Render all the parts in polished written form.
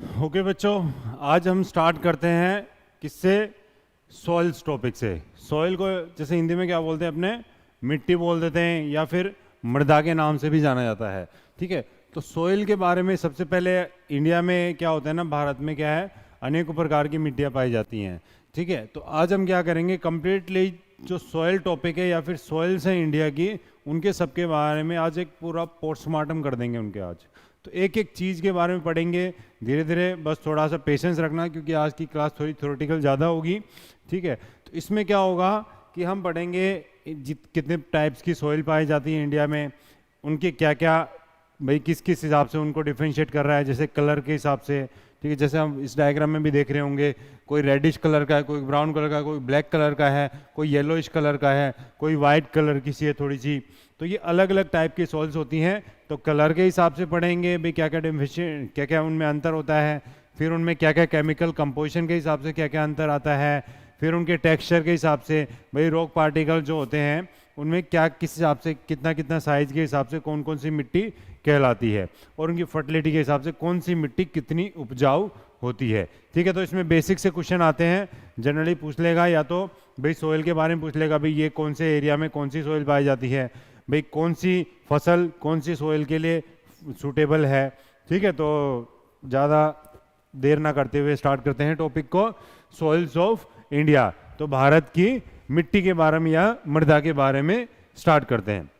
Okay बच्चों, आज हम स्टार्ट करते हैं किससे? सॉइल्स टॉपिक से। सॉइल को जैसे हिंदी में क्या बोलते हैं अपने, मिट्टी बोल देते हैं या फिर मृदा के नाम से भी जाना जाता है। ठीक है, तो सॉइल के बारे में सबसे पहले इंडिया में क्या होता है ना, भारत में क्या है, अनेकों प्रकार की मिट्टियाँ पाई जाती हैं। ठीक है, तो आज हम क्या करेंगे, कंप्लीटली जो सॉइल टॉपिक है या फिर सॉइल्स हैं इंडिया की, उनके सबके बारे में आज एक पूरा पोस्टमार्टम कर देंगे उनके। आज तो एक एक चीज़ के बारे में पढ़ेंगे धीरे धीरे, बस थोड़ा सा पेशेंस रखना क्योंकि आज की क्लास थोड़ी थ्योरेटिकल ज़्यादा होगी। ठीक है, तो इसमें क्या होगा कि हम पढ़ेंगे कितने टाइप्स की सॉइल पाई जाती है इंडिया में, उनके क्या क्या, भाई किस किस हिसाब से उनको डिफ्रेंशिएट कर रहा है, जैसे कलर के हिसाब से। ठीक है, जैसे हम इस डायग्राम में भी देख रहे होंगे, कोई रेडिश कलर का है, कोई ब्राउन कलर का है, कोई ब्लैक कलर का है, कोई येलोइश कलर का है, कोई वाइट कलर की सी है थोड़ी सी। तो ये अलग अलग टाइप की सॉइल्स होती हैं। तो कलर के हिसाब से पढ़ेंगे भाई क्या क्या क्या क्या उनमें अंतर होता है, फिर उनमें क्या क्या केमिकल कंपोजिशन के हिसाब से क्या क्या अंतर आता है, फिर उनके टेक्सचर के हिसाब से भाई रॉक पार्टिकल जो होते हैं उनमें क्या किस हिसाब से कितना कितना साइज के हिसाब से कौन कौन सी मिट्टी कहलाती है, और उनकी फर्टिलिटी के हिसाब से कौन सी मिट्टी कितनी उपजाऊ होती है। ठीक है, तो इसमें बेसिक से क्वेश्चन आते हैं, जनरली पूछ लेगा या तो भाई सॉइल के बारे में पूछ लेगा, भाई ये कौन से एरिया में कौन सी सॉइल पाई जाती है, भाई कौन सी फसल कौन सी सॉइल के लिए सूटेबल है। ठीक है, तो ज़्यादा देर ना करते हुए स्टार्ट करते हैं टॉपिक को, सॉइल्स ऑफ इंडिया। तो भारत की मिट्टी के बारे में या मृदा के बारे में स्टार्ट करते हैं।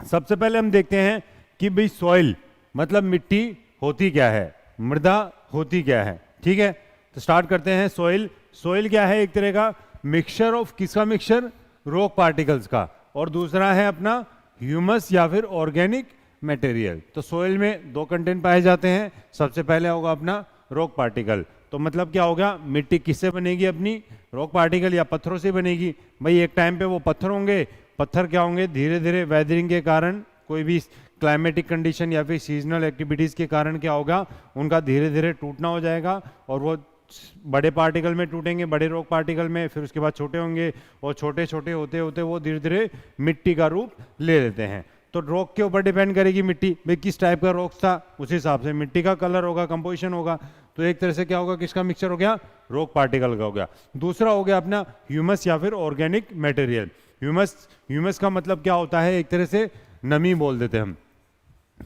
सबसे पहले हम देखते हैं कि भाई सॉइल मतलब मिट्टी होती क्या है, मृदा होती क्या है। ठीक है, तो स्टार्ट करते हैं। सॉइल, सॉइल क्या है? एक तरह का मिक्सचर ऑफ, किसका मिक्सचर? रॉक पार्टिकल्स का, और दूसरा है अपना ह्यूमस या फिर ऑर्गेनिक मटेरियल। तो सॉइल में दो कंटेंट पाए जाते हैं। सबसे पहले होगा अपना रॉक पार्टिकल, तो मतलब क्या होगा, मिट्टी किससे बनेगी अपनी? रॉक पार्टिकल या पत्थरों से बनेगी। भाई एक टाइम पे वो पत्थर होंगे, पत्थर क्या होंगे, धीरे धीरे वेदरिंग के कारण, कोई भी क्लाइमेटिक कंडीशन या फिर सीजनल एक्टिविटीज़ के कारण क्या होगा, उनका धीरे धीरे टूटना हो जाएगा, और वो बड़े पार्टिकल में टूटेंगे, बड़े रॉक पार्टिकल में, फिर उसके बाद छोटे होंगे, और छोटे छोटे होते होते वो धीरे धीरे मिट्टी का रूप ले लेते हैं। तो रॉक के ऊपर डिपेंड करेगी मिट्टी, भाई किस टाइप का रॉक था उस हिसाब से मिट्टी का कलर होगा, कंपोजिशन होगा। तो एक तरह से क्या होगा, किसका मिक्सचर हो गया? रॉक पार्टिकल का हो गया। दूसरा हो गया अपना ह्यूमस या फिर ऑर्गेनिक मटेरियल। ह्यूमस, ह्यूमस का मतलब क्या होता है, एक तरह से नमी बोल देते हैं हम।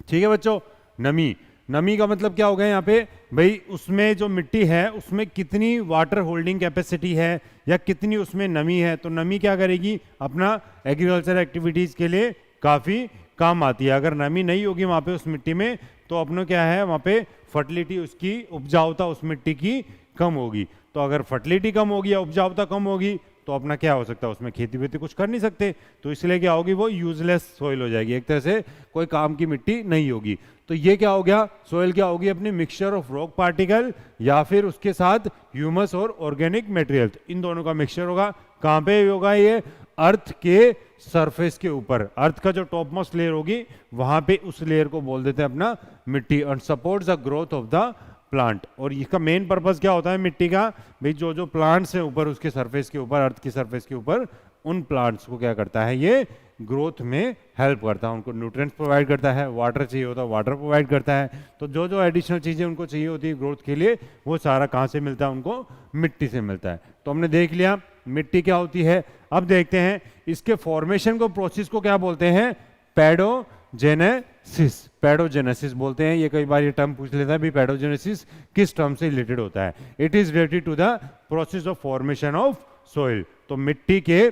ठीक है बच्चों, नमी, नमी का मतलब क्या हो गया यहाँ पे, भाई उसमें जो मिट्टी है उसमें कितनी वाटर होल्डिंग कैपेसिटी है या कितनी उसमें नमी है। तो नमी क्या करेगी, अपना एग्रीकल्चर एक्टिविटीज के लिए काफ़ी काम आती है। अगर नमी नहीं होगी वहाँ पे उस मिट्टी में, तो अपनों क्या है, वहाँ पे फर्टिलिटी, उसकी उपजाऊता उस मिट्टी की कम होगी। तो अगर फर्टिलिटी कम होगी या उपजाऊता कम होगी तो अपना क्या हो सकता है, उसमें खेती वेती कुछ कर नहीं सकते। तो इसलिए क्या होगी, वो यूजलेस सॉइल हो जाएगी, एक तरह से कोई काम की मिट्टी नहीं होगी। तो ये क्या हो गया, सॉइल क्या होगी, अपनी मिक्सचर ऑफ रॉक पार्टिकल या फिर उसके साथ ह्यूमस और ऑर्गेनिक मटेरियल, इन दोनों का मिक्सचर होगा। कहाँ पे होगा ये? अर्थ के सरफेस के ऊपर, अर्थ का जो टॉप मोस्ट लेयर होगी वहां पे उस लेयर को बोल देते हैं अपना मिट्टी, और supports the growth of the plant. और इसका मेन पर्पस क्या होता है मिट्टी का, भाई जो जो प्लांट्स हैं ऊपर उसके सरफेस के ऊपर, अर्थ की सरफेस के ऊपर, उन प्लांट्स को क्या करता है, ये ग्रोथ में हेल्प करता है, उनको न्यूट्रिएंट्स प्रोवाइड करता है, वाटर चाहिए होता है वाटर प्रोवाइड करता है। तो जो जो एडिशनल चीज़ें उनको चाहिए होती है ग्रोथ के लिए, वो सारा कहाँ से मिलता है, उनको मिट्टी से मिलता है। तो हमने देख लिया मिट्टी क्या होती है। अब देखते हैं इसके फॉर्मेशन को, प्रोसेस को क्या बोलते हैं? पैडोजेनेसिस, पैडोजेनेसिस बोलते हैं। ये कई बार ये टर्म पूछ लेता है भी, पैडोजेनेसिस किस टर्म से रिलेटेड होता है? It is related to the process of formation of soil. तो मिट्टी के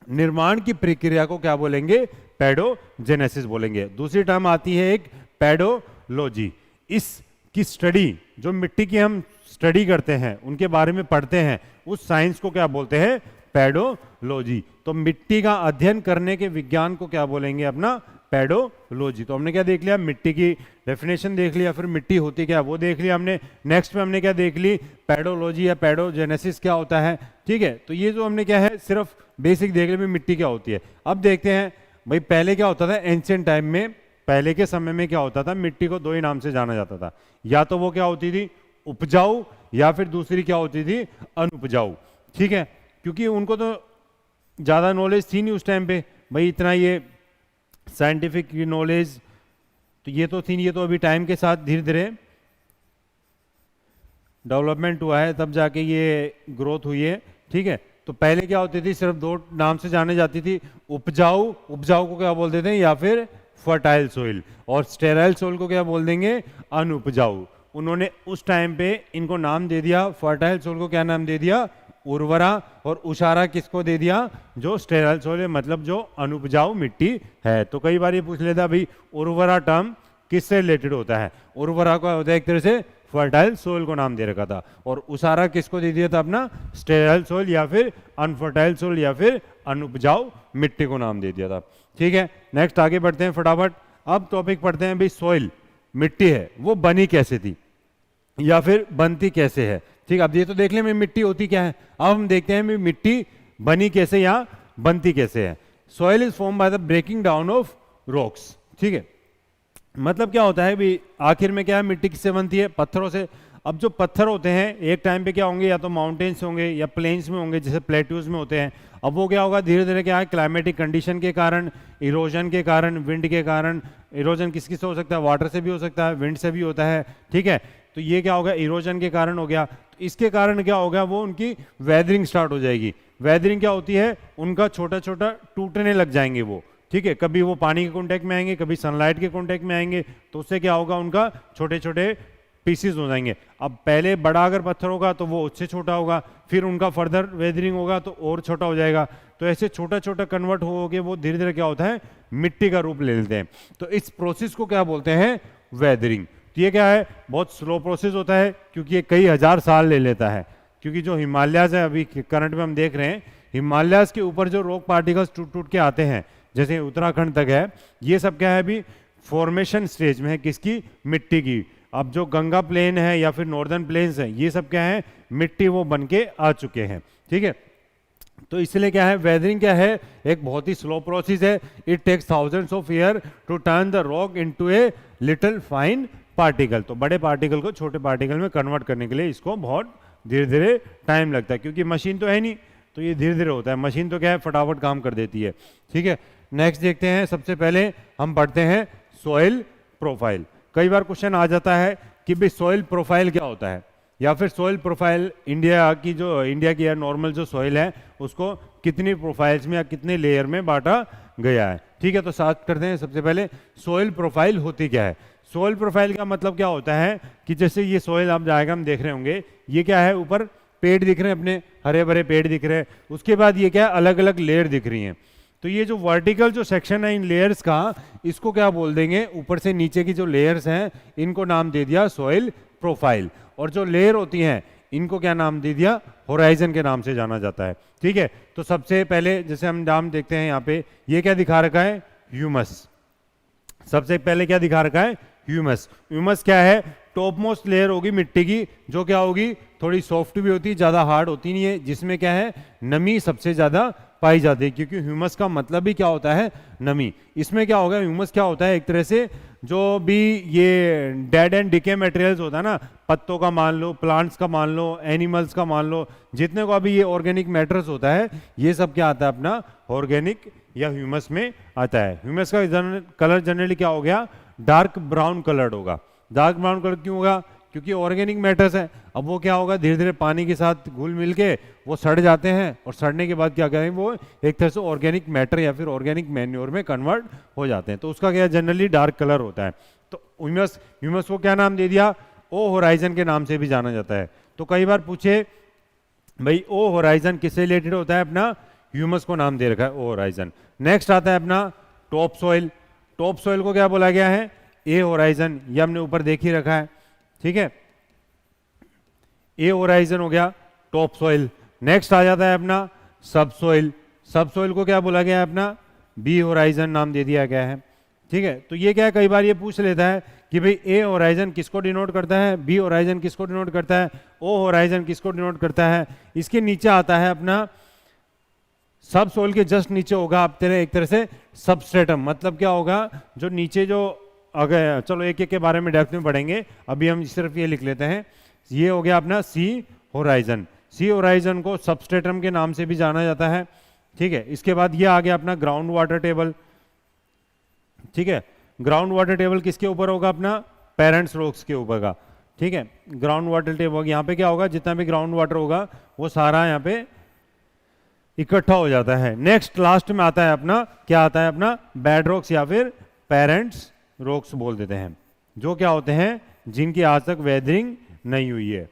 निर्माण की प्रक्रिया को क्या बोलेंगे? पैडोजेनेसिस बोलेंगे। दूसरी टर्म आती है एक पैडोलॉजी। इसकी स्टडी, जो मिट्टी की हम स्टडी करते हैं, उनके बारे में पढ़ते हैं, उस साइंस को क्या बोलते हैं? पैडोलॉजी। तो मिट्टी का अध्ययन करने के विज्ञान को क्या बोलेंगे? अपना पैडोलॉजी। तो हमने क्या देख लिया, मिट्टी की डेफिनेशन देख लिया, फिर मिट्टी होती क्या वो देख लिया हमने। नेक्स्ट में हमने क्या देख ली, पैडोलॉजी या पैडोजेनेसिस क्या होता है। ठीक है, तो ये जो हमने क्या है सिर्फ बेसिक देख लिया मिट्टी क्या होती है। अब देखते हैं भाई पहले क्या होता था एंशिएंट टाइम में, पहले के समय में क्या होता था, मिट्टी को दो ही नाम से जाना जाता था, या तो वो क्या होती थी, उपजाऊ, या फिर दूसरी क्या होती थी, अनुपजाऊ। ठीक है, क्योंकि उनको तो ज़्यादा नॉलेज थी नहीं उस टाइम पे, भाई इतना ये साइंटिफिक नॉलेज तो ये तो थी, ये तो अभी टाइम के साथ धीरे धीरे डेवलपमेंट हुआ है तब जाके ये ग्रोथ हुई है, ठीक है। तो पहले क्या होती थी, सिर्फ दो नाम से जाने जाती थी, उपजाऊ, उपजाऊ को क्या बोलते थे, या फिर फर्टाइल सोइल, और स्टेराइल सोइल को क्या बोल देंगे, अनउपजाऊ। उन्होंने उस टाइम पे इनको नाम दे दिया, फर्टाइल सोइल को क्या नाम दे दिया, उर्वरा, और उशारा किसको दे दिया, जो स्टेराइल सोइल है, मतलब जो अनुपजाऊ मिट्टी है। तो कई बार ये पूछ लेता भाई उर्वरा टर्म किससे रिलेटेड होता है, उर्वरा का होता है एक तरह से फर्टाइल सोइल को नाम दे रखा था, और उसारा किसको दे दिया था अपना, स्टेराइल सोइल या फिर अनफर्टाइल सोइल या फिर अनुपजाऊ मिट्टी को नाम दे दिया था, ठीक है। नेक्स्ट आगे बढ़ते हैं फटाफट। अब टॉपिक पढ़ते हैं भाई, सॉइल मिट्टी है वो बनी कैसे थी या फिर बनती कैसे है, ठीक है। अब ये तो देख लें मिट्टी होती क्या है, अब हम देखते हैं मिट्टी बनी कैसे या बनती कैसे है। Soil is form by the breaking down of rocks, ठीक है। मतलब क्या होता है भी, आखिर में क्या है, मिट्टी किससे बनती है, पत्थरों से। अब जो पत्थर होते हैं एक टाइम पे क्या होंगे, या तो माउंटेन्स होंगे या प्लेन्स में होंगे, जैसे प्लेट्यूज में होते हैं। अब वो क्या होगा, धीरे धीरे क्या है, क्लाइमेटिक कंडीशन के कारण, इरोजन के कारण, विंड के कारण, इरोजन किस किस से हो सकता है, वाटर से भी हो सकता है, विंड से भी होता है, ठीक है। तो ये क्या होगा, इरोजन के कारण हो गया। तो इसके कारण क्या होगा, वो उनकी वेदरिंग स्टार्ट हो जाएगी। वेदरिंग क्या होती है, उनका छोटा छोटा टूटने लग जाएंगे वो, ठीक है। कभी वो पानी के कॉन्टेक्ट में आएंगे, कभी सनलाइट के कॉन्टेक्ट में आएंगे, तो उससे क्या होगा, उनका छोटे छोटे पीसीज हो जाएंगे। अब पहले बड़ा अगर पत्थर होगा तो वो उससे छोटा होगा, फिर उनका फर्दर वेदरिंग होगा तो और छोटा हो जाएगा। तो ऐसे छोटा छोटा कन्वर्ट हो के वो धीरे धीरे क्या होता है, मिट्टी का रूप ले लेते हैं। तो इस प्रोसेस को क्या बोलते हैं, वेदरिंग। तो ये क्या है, बहुत स्लो प्रोसेस होता है, क्योंकि ये कई हजार साल ले लेता है। क्योंकि जो हिमालयाज है अभी करंट में हम देख रहे हैं, हिमालयाज के ऊपर जो रॉक पार्टिकल्स टूट टूट के आते हैं, जैसे उत्तराखंड तक है, ये सब क्या है अभी फॉर्मेशन स्टेज में है, किसकी, मिट्टी की। अब जो गंगा प्लेन है या फिर नॉर्दर्न प्लेन्स है, ये सब क्या है, मिट्टी वो बन के आ चुके हैं, ठीक है। तो इसलिए क्या है, वेदरिंग क्या है, एक बहुत ही स्लो प्रोसेस है। It takes thousands of year to turn the rock into a little fine particle. तो बड़े पार्टिकल को छोटे पार्टिकल में कन्वर्ट करने के लिए इसको बहुत धीरे धीरे टाइम लगता है, क्योंकि मशीन तो है नहीं, तो ये धीरे धीरे होता है। मशीन तो क्या है, फटाफट काम कर देती है, ठीक है। नेक्स्ट देखते हैं, सबसे पहले हम पढ़ते हैं सॉइल प्रोफाइल। कई बार क्वेश्चन आ जाता है कि भाई सॉइल प्रोफाइल क्या होता है, या फिर सॉइल प्रोफाइल इंडिया की या नॉर्मल जो सॉइल है उसको कितनी प्रोफाइल्स में या कितने लेयर में बांटा गया है, ठीक है। तो साथ करते हैं, सबसे पहले सॉइल प्रोफाइल होती क्या है। सॉइल प्रोफाइल का मतलब क्या होता है कि जैसे ये सॉइल आप डायग्राम देख रहे होंगे, ये क्या है, ऊपर पेड़ दिख रहे हैं, अपने हरे भरे पेड़ दिख रहे हैं, उसके बाद ये क्या है, अलग अलग लेयर दिख रही हैं। तो ये जो वर्टिकल जो सेक्शन है इन लेयर्स का, इसको क्या बोल देंगे, ऊपर से नीचे की जो लेयर्स हैं इनको नाम दे दिया सॉइल प्रोफाइल। और जो लेयर होती हैं इनको क्या नाम दे दिया, होराइजन के नाम से जाना जाता है, ठीक है। तो सबसे पहले जैसे हम नाम देखते हैं यहाँ पे, ये क्या दिखा रखा है, ह्यूमस। सबसे पहले क्या दिखा रखा है, ह्यूमस। ह्यूमस क्या है, टॉप मोस्ट लेयर होगी मिट्टी की, जो क्या होगी, थोड़ी सॉफ्ट भी होती है, ज़्यादा हार्ड होती नहीं है, जिसमें क्या है, नमी सबसे ज़्यादा पाई जाती है। क्योंकि ह्यूमस का मतलब भी क्या होता है, नमी। इसमें क्या होगा, ह्यूमस क्या होता है, एक तरह से जो भी ये डेड एंड डिके मटेरियल्स होता है ना, पत्तों का मान लो, प्लांट्स का मान लो, एनिमल्स का मान लो, जितने को अभी ये ऑर्गेनिक मैटर्स होता है, ये सब क्या आता है अपना ऑर्गेनिक या ह्यूमस में आता है। ह्यूमस का कलर जनरली क्या हो गया, डार्क ब्राउन कलर्ड होगा। डार्क ब्राउन कलर क्यों होगा, क्योंकि ऑर्गेनिक मैटर्स है। अब वो क्या होगा, धीरे धीरे पानी के साथ घुल मिल के वो सड़ जाते हैं, और सड़ने के बाद क्या करेंगे, वो एक तरह से ऑर्गेनिक मैटर या फिर ऑर्गेनिक मैन्योर में कन्वर्ट हो जाते हैं। तो उसका क्या जनरली डार्क कलर होता है। तो ह्यूमस, ह्यूमस को क्या नाम दे दिया, ओ होराइजन के नाम से भी जाना जाता है। तो कई बार पूछे भाई ओ होराइजन किससे रिलेटेड होता है, अपना ह्यूमस को नाम दे रखा है ओ होराइजन। नेक्स्ट आता है अपना टॉप सॉइल। टॉप सॉइल को क्या बोला गया है, ए होराइजन, ये हमने ऊपर देख ही रखा है, ठीक है। ए होराइजन हो गया टॉप सॉइल। नेक्स्ट आ जाता है अपना सब सॉइल। सब सॉइल को क्या बोला गया है, अपना बी होराइजन नाम दे दिया गया है, ठीक है। तो ये क्या है, कई बार ये पूछ लेता है कि भाई ए होराइजन किसको डिनोट करता है, बी होराइजन किसको डिनोट करता है, ओ होराइजन किसको डिनोट करता है। इसके नीचे आता है अपना सब सॉइल के जस्ट नीचे होगा आप तेरे एक तरह से सबस्ट्रेटम। मतलब क्या होगा, जो नीचे जो, अगर चलो एक एक के बारे में डेप्थ में पढ़ेंगे, अभी हम सिर्फ ये लिख लेते हैं। ये हो गया अपना सी होराइजन। सी होराइजन को सबस्ट्रेटम के नाम से भी जाना जाता है, ठीक है। इसके बाद ये आ गया अपना ग्राउंड वाटर टेबल, ठीक है। ग्राउंड वाटर टेबल किसके ऊपर होगा, अपना पेरेंट्स रॉक्स के ऊपर का, ठीक है, ग्राउंड वाटर टेबल, यहाँ पे क्या होगा, जितना भी ग्राउंड वाटर होगा वो सारा यहाँ पे इकट्ठा हो जाता है। नेक्स्ट लास्ट में आता है अपना, क्या आता है अपना, बेड रॉक्स या फिर पेरेंट्स रॉक्स बोल देते हैं, जो क्या होते हैं, जिनकी आज तक वेदरिंग नहीं हुई है।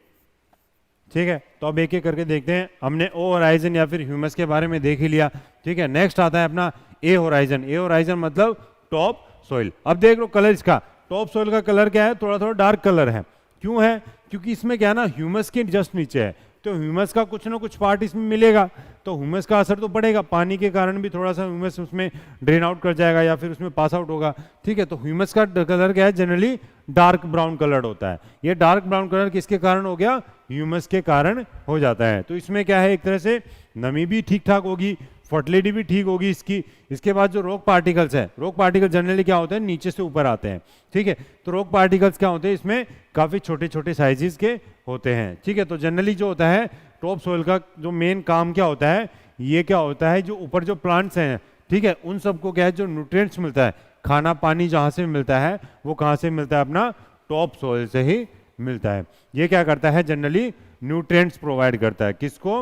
ठीक है, तो अब एक एक करके देखते हैं। हमने ओ होराइजन या फिर ह्यूमस के बारे में देख ही लिया। ठीक है, नेक्स्ट आता है अपना ए होराइजन। ए होराइजन मतलब टॉप सॉइल। अब देख लो कलर इसका, टॉप सॉइल का कलर क्या है, थोड़ा थोड़ा डार्क कलर है। क्यों है, क्योंकि इसमें क्या है ना, ह्यूमस के जस्ट नीचे है, तो ह्यूमस का कुछ ना कुछ पार्ट इसमें मिलेगा, तो ह्यूमस का असर तो पड़ेगा, पानी के कारण भी थोड़ा सा ह्यूमस उसमें ड्रेन आउट कर जाएगा या फिर उसमें पास आउट होगा। ठीक है, तो ह्यूमस का कलर क्या है, जनरली डार्क ब्राउन कलर होता है। ये डार्क ब्राउन कलर किसके कारण हो गया, ह्यूमस के कारण हो जाता है। तो इसमें क्या है, एक तरह से नमी भी ठीक ठाक होगी, फर्टिलिटी भी ठीक होगी इसकी। इसके बाद जो रॉक पार्टिकल्स है, रॉक पार्टिकल जनरली क्या होते हैं, नीचे से ऊपर आते हैं। ठीक है, तो रॉक पार्टिकल्स क्या होते हैं, इसमें काफी छोटे छोटे साइजेस के होते हैं। ठीक है, तो जनरली जो होता है टॉप सोइल का जो मेन काम क्या होता है, ये क्या होता है, जो ऊपर जो प्लांट्स हैं, ठीक है, उन सबको क्या है, जो न्यूट्रिएंट्स मिलता है, खाना पानी जहाँ से मिलता है, वो कहाँ से मिलता है, अपना टॉप सोइल से ही मिलता है। ये क्या करता है, जनरली न्यूट्रिएंट्स प्रोवाइड करता है, किसको,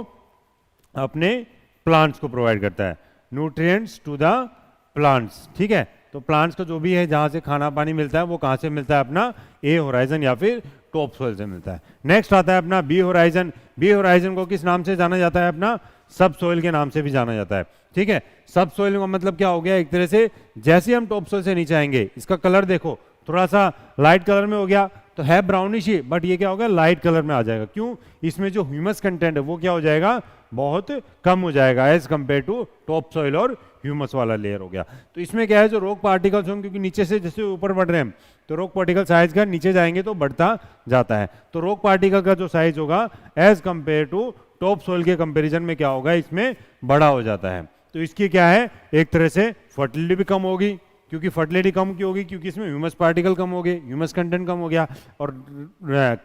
अपने प्लांट्स को प्रोवाइड करता है, न्यूट्रिएंट्स टू द प्लांट्स। ठीक है, तो प्लांट्स को जो भी है जहां से खाना पानी मिलता है, वो कहां से मिलता है, अपना ए होराइजन या फिर टॉप सोइल से मिलता है। नेक्स्ट आता है अपना बी होराइजन। बी होराइजन को किस नाम से जाना जाता है, अपना सब सोइल के नाम से भी जाना जाता है। ठीक है, सब सोइल का मतलब क्या हो गया, एक तरह से जैसे ही हम टॉप सोइल से नीचे आएंगे, इसका कलर देखो थोड़ा सा लाइट कलर में हो गया, तो है ब्राउनिश ही, बट ये क्या होगा, लाइट कलर में आ जाएगा। क्यों, इसमें जो ह्यूमस कंटेंट है वो क्या हो जाएगा, बहुत कम हो जाएगा as compare to top soil और ह्यूमस वाला लेयर हो गया। तो इसमें क्या है, जो रॉक पार्टिकल्स होंगे, क्योंकि नीचे से जैसे ऊपर बढ़ रहे हैं, तो रॉक पार्टिकल साइज का नीचे जाएंगे तो बढ़ता जाता है। तो रॉक पार्टिकल का जो साइज होगा as compare to top soil के कंपेरिजन में क्या होगा, इसमें बड़ा हो जाता है। तो इसकी क्या है, एक तरह से फर्टिलिटी भी कम होगी, क्योंकि फर्टिलिटी कम क्यों होगी, क्योंकि इसमें ह्यूमस पार्टिकल कम हो गए, ह्यूमस कंटेंट कम हो गया, और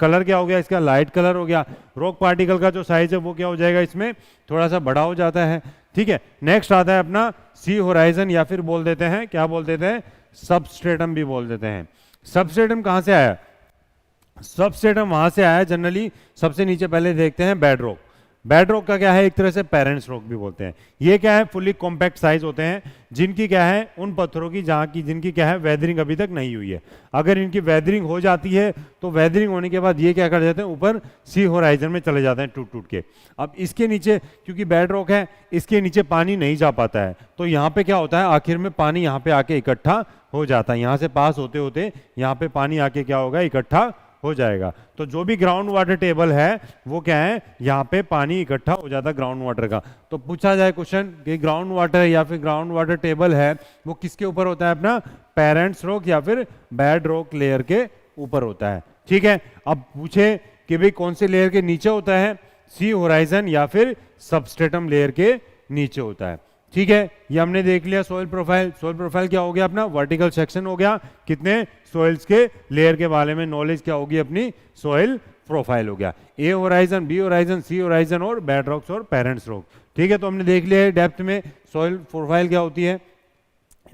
कलर क्या हो गया, इसका लाइट कलर हो गया। रॉक पार्टिकल का जो साइज है वो क्या हो जाएगा, इसमें थोड़ा सा बड़ा हो जाता है। ठीक है, नेक्स्ट आता है अपना सी होराइजन या फिर बोल देते हैं, क्या बोल देते हैं, सबस्ट्रेटम भी बोल देते हैं। सबस्ट्रेटम कहां से आया, सबस्ट्रेटम वहां से आया, जनरली सबसे नीचे पहले देखते हैं बेड रॉक। बेड रॉक का क्या है, एक तरह से पेरेंट्स रॉक भी बोलते हैं। ये क्या है, फुली कॉम्पैक्ट साइज होते हैं, जिनकी क्या है, उन पत्थरों की जहाँ की जिनकी क्या है, वेदरिंग अभी तक नहीं हुई है। अगर इनकी वेदरिंग हो जाती है, तो वेदरिंग होने के बाद ये क्या कर जाते हैं, ऊपर सी होराइजन में चले जाते हैं टूट टूट के। अब इसके नीचे क्योंकि बेड रॉक है, इसके नीचे पानी नहीं जा पाता है, तो यहाँ पे क्या होता है, आखिर में पानी यहाँ पे आके इकट्ठा हो जाता है, यहाँ से पास होते होते यहाँ पे पानी आके क्या होगा, इकट्ठा हो जाएगा। तो जो भी ग्राउंड वाटर टेबल है वो क्या है, यहाँ पे पानी इकट्ठा हो जाता है ग्राउंड वाटर का। तो पूछा जाए क्वेश्चन कि ग्राउंड वाटर या फिर ग्राउंड वाटर टेबल है वो किसके ऊपर होता है, अपना पेरेंट्स रॉक या फिर बेड रॉक लेयर के ऊपर होता है। ठीक है, अब पूछे कि भाई कौन से लेयर के नीचे होता है, सी होराइजन या फिर सबस्ट्रेटम लेयर के नीचे होता है। ठीक है, ये हमने देख लिया सॉइल प्रोफाइल। सॉइल प्रोफाइल क्या हो गया, अपना वर्टिकल सेक्शन हो गया, कितने सॉइल्स के लेयर के बारे में नॉलेज क्या होगी, अपनी सॉइल प्रोफाइल हो गया। A horizon, B horizon, C horizon और बेड रॉक्स और पेरेंट्स रॉक। ठीक है, तो हमने देख लिया है डेप्थ में सॉइल प्रोफाइल क्या होती है।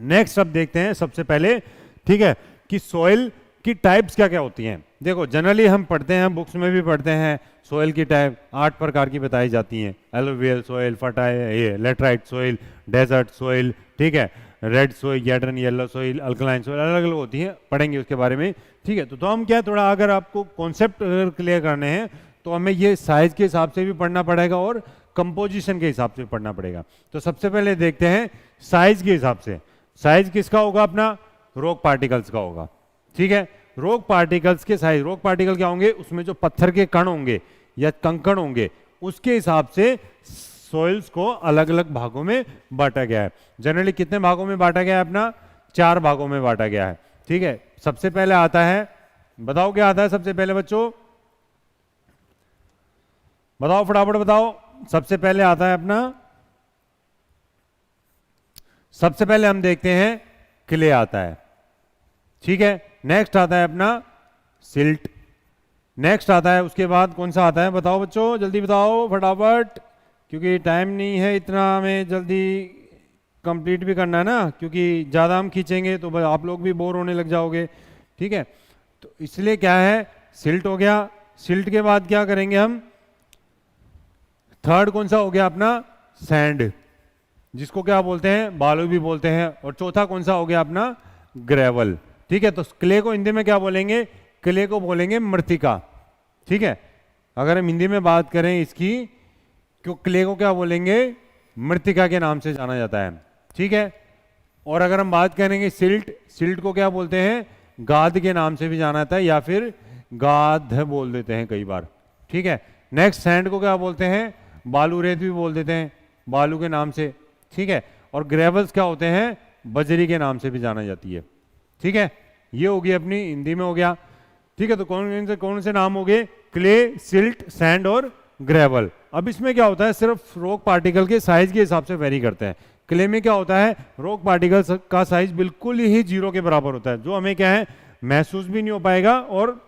नेक्स्ट अब देखते हैं सबसे पहले, ठीक है, कि सॉइल की टाइप्स क्या क्या होती हैं। देखो जनरली हम पढ़ते हैं, बुक्स में भी पढ़ते हैं, सॉइल की टाइप 8 प्रकार की बताई जाती हैं, एलुवियल सॉइल, ये लेटराइट सॉइल, डेजर्ट सॉइल, ठीक है, रेड सॉइल, गैडरन येलो सॉइल, अल्कलाइन सॉइल, अलग अलग होती हैं, पढ़ेंगे उसके बारे में। ठीक है, तो हम क्या, थोड़ा अगर आपको कॉन्सेप्ट क्लियर करने हैं तो हमें ये साइज के हिसाब से भी पढ़ना पड़ेगा और कंपोजिशन के हिसाब से भी पढ़ना पड़ेगा। तो सबसे पहले देखते हैं साइज के हिसाब से। साइज किसका होगा, अपना रॉक पार्टिकल्स का होगा। ठीक है, रॉक पार्टिकल्स के साइज, रॉक पार्टिकल क्या होंगे, उसमें जो पत्थर के कण होंगे या कंकड़ होंगे, उसके हिसाब से सॉइल्स को अलग अलग भागों में बांटा गया है। जनरली कितने भागों में बांटा गया है, अपना 4 भागों में बांटा गया है। ठीक है, सबसे पहले आता है, बताओ क्या आता है सबसे पहले बच्चों, बताओ फटाफट बताओ। सबसे पहले आता है अपना, सबसे पहले हम देखते हैं क्ले आता है। ठीक है, नेक्स्ट आता है अपना सिल्ट, नेक्स्ट आता है, उसके बाद कौन सा आता है, बताओ बच्चों जल्दी बताओ फटाफट, क्योंकि टाइम नहीं है इतना, हमें जल्दी कंप्लीट भी करना है ना, क्योंकि ज़्यादा हम खींचेंगे तो आप लोग भी बोर होने लग जाओगे। ठीक है, तो इसलिए क्या है, सिल्ट हो गया। सिल्ट के बाद क्या करेंगे हम, थर्ड कौन सा हो गया अपना, सैंड, जिसको क्या बोलते हैं, बालू भी बोलते हैं। और चौथा कौन सा हो गया अपना, ग्रेवल। ठीक है, तो क्ले को हिंदी में क्या बोलेंगे, क्ले को बोलेंगे मृतिका। ठीक है, अगर हम हिंदी में बात करें इसकी, क्यों क्ले को क्या बोलेंगे, मृतिका के नाम से जाना जाता है। ठीक है, और अगर हम बात करेंगे सिल्ट, सिल्ट को क्या बोलते हैं, गाद के नाम से भी जाना जाता है, या फिर गाद बोल देते हैं कई बार। ठीक है, नेक्स्ट सैंड को क्या बोलते हैं, बालू रेत भी बोल देते हैं, बालू के नाम से। ठीक है, और ग्रेवल्स क्या होते हैं, बजरी के नाम से भी जाना जाती है। ठीक है, ये होगी अपनी हिंदी में हो गया। ठीक है, तो कौन से नाम हो गए, क्ले, सिल्ट, सैंड और ग्रेवल। अब इसमें क्या होता है, सिर्फ रॉक पार्टिकल के साइज के हिसाब से वेरी करते हैं। क्ले में क्या होता है, रॉक पार्टिकल का साइज बिल्कुल ही 0 के बराबर होता है, जो हमें क्या है, महसूस भी नहीं हो पाएगा और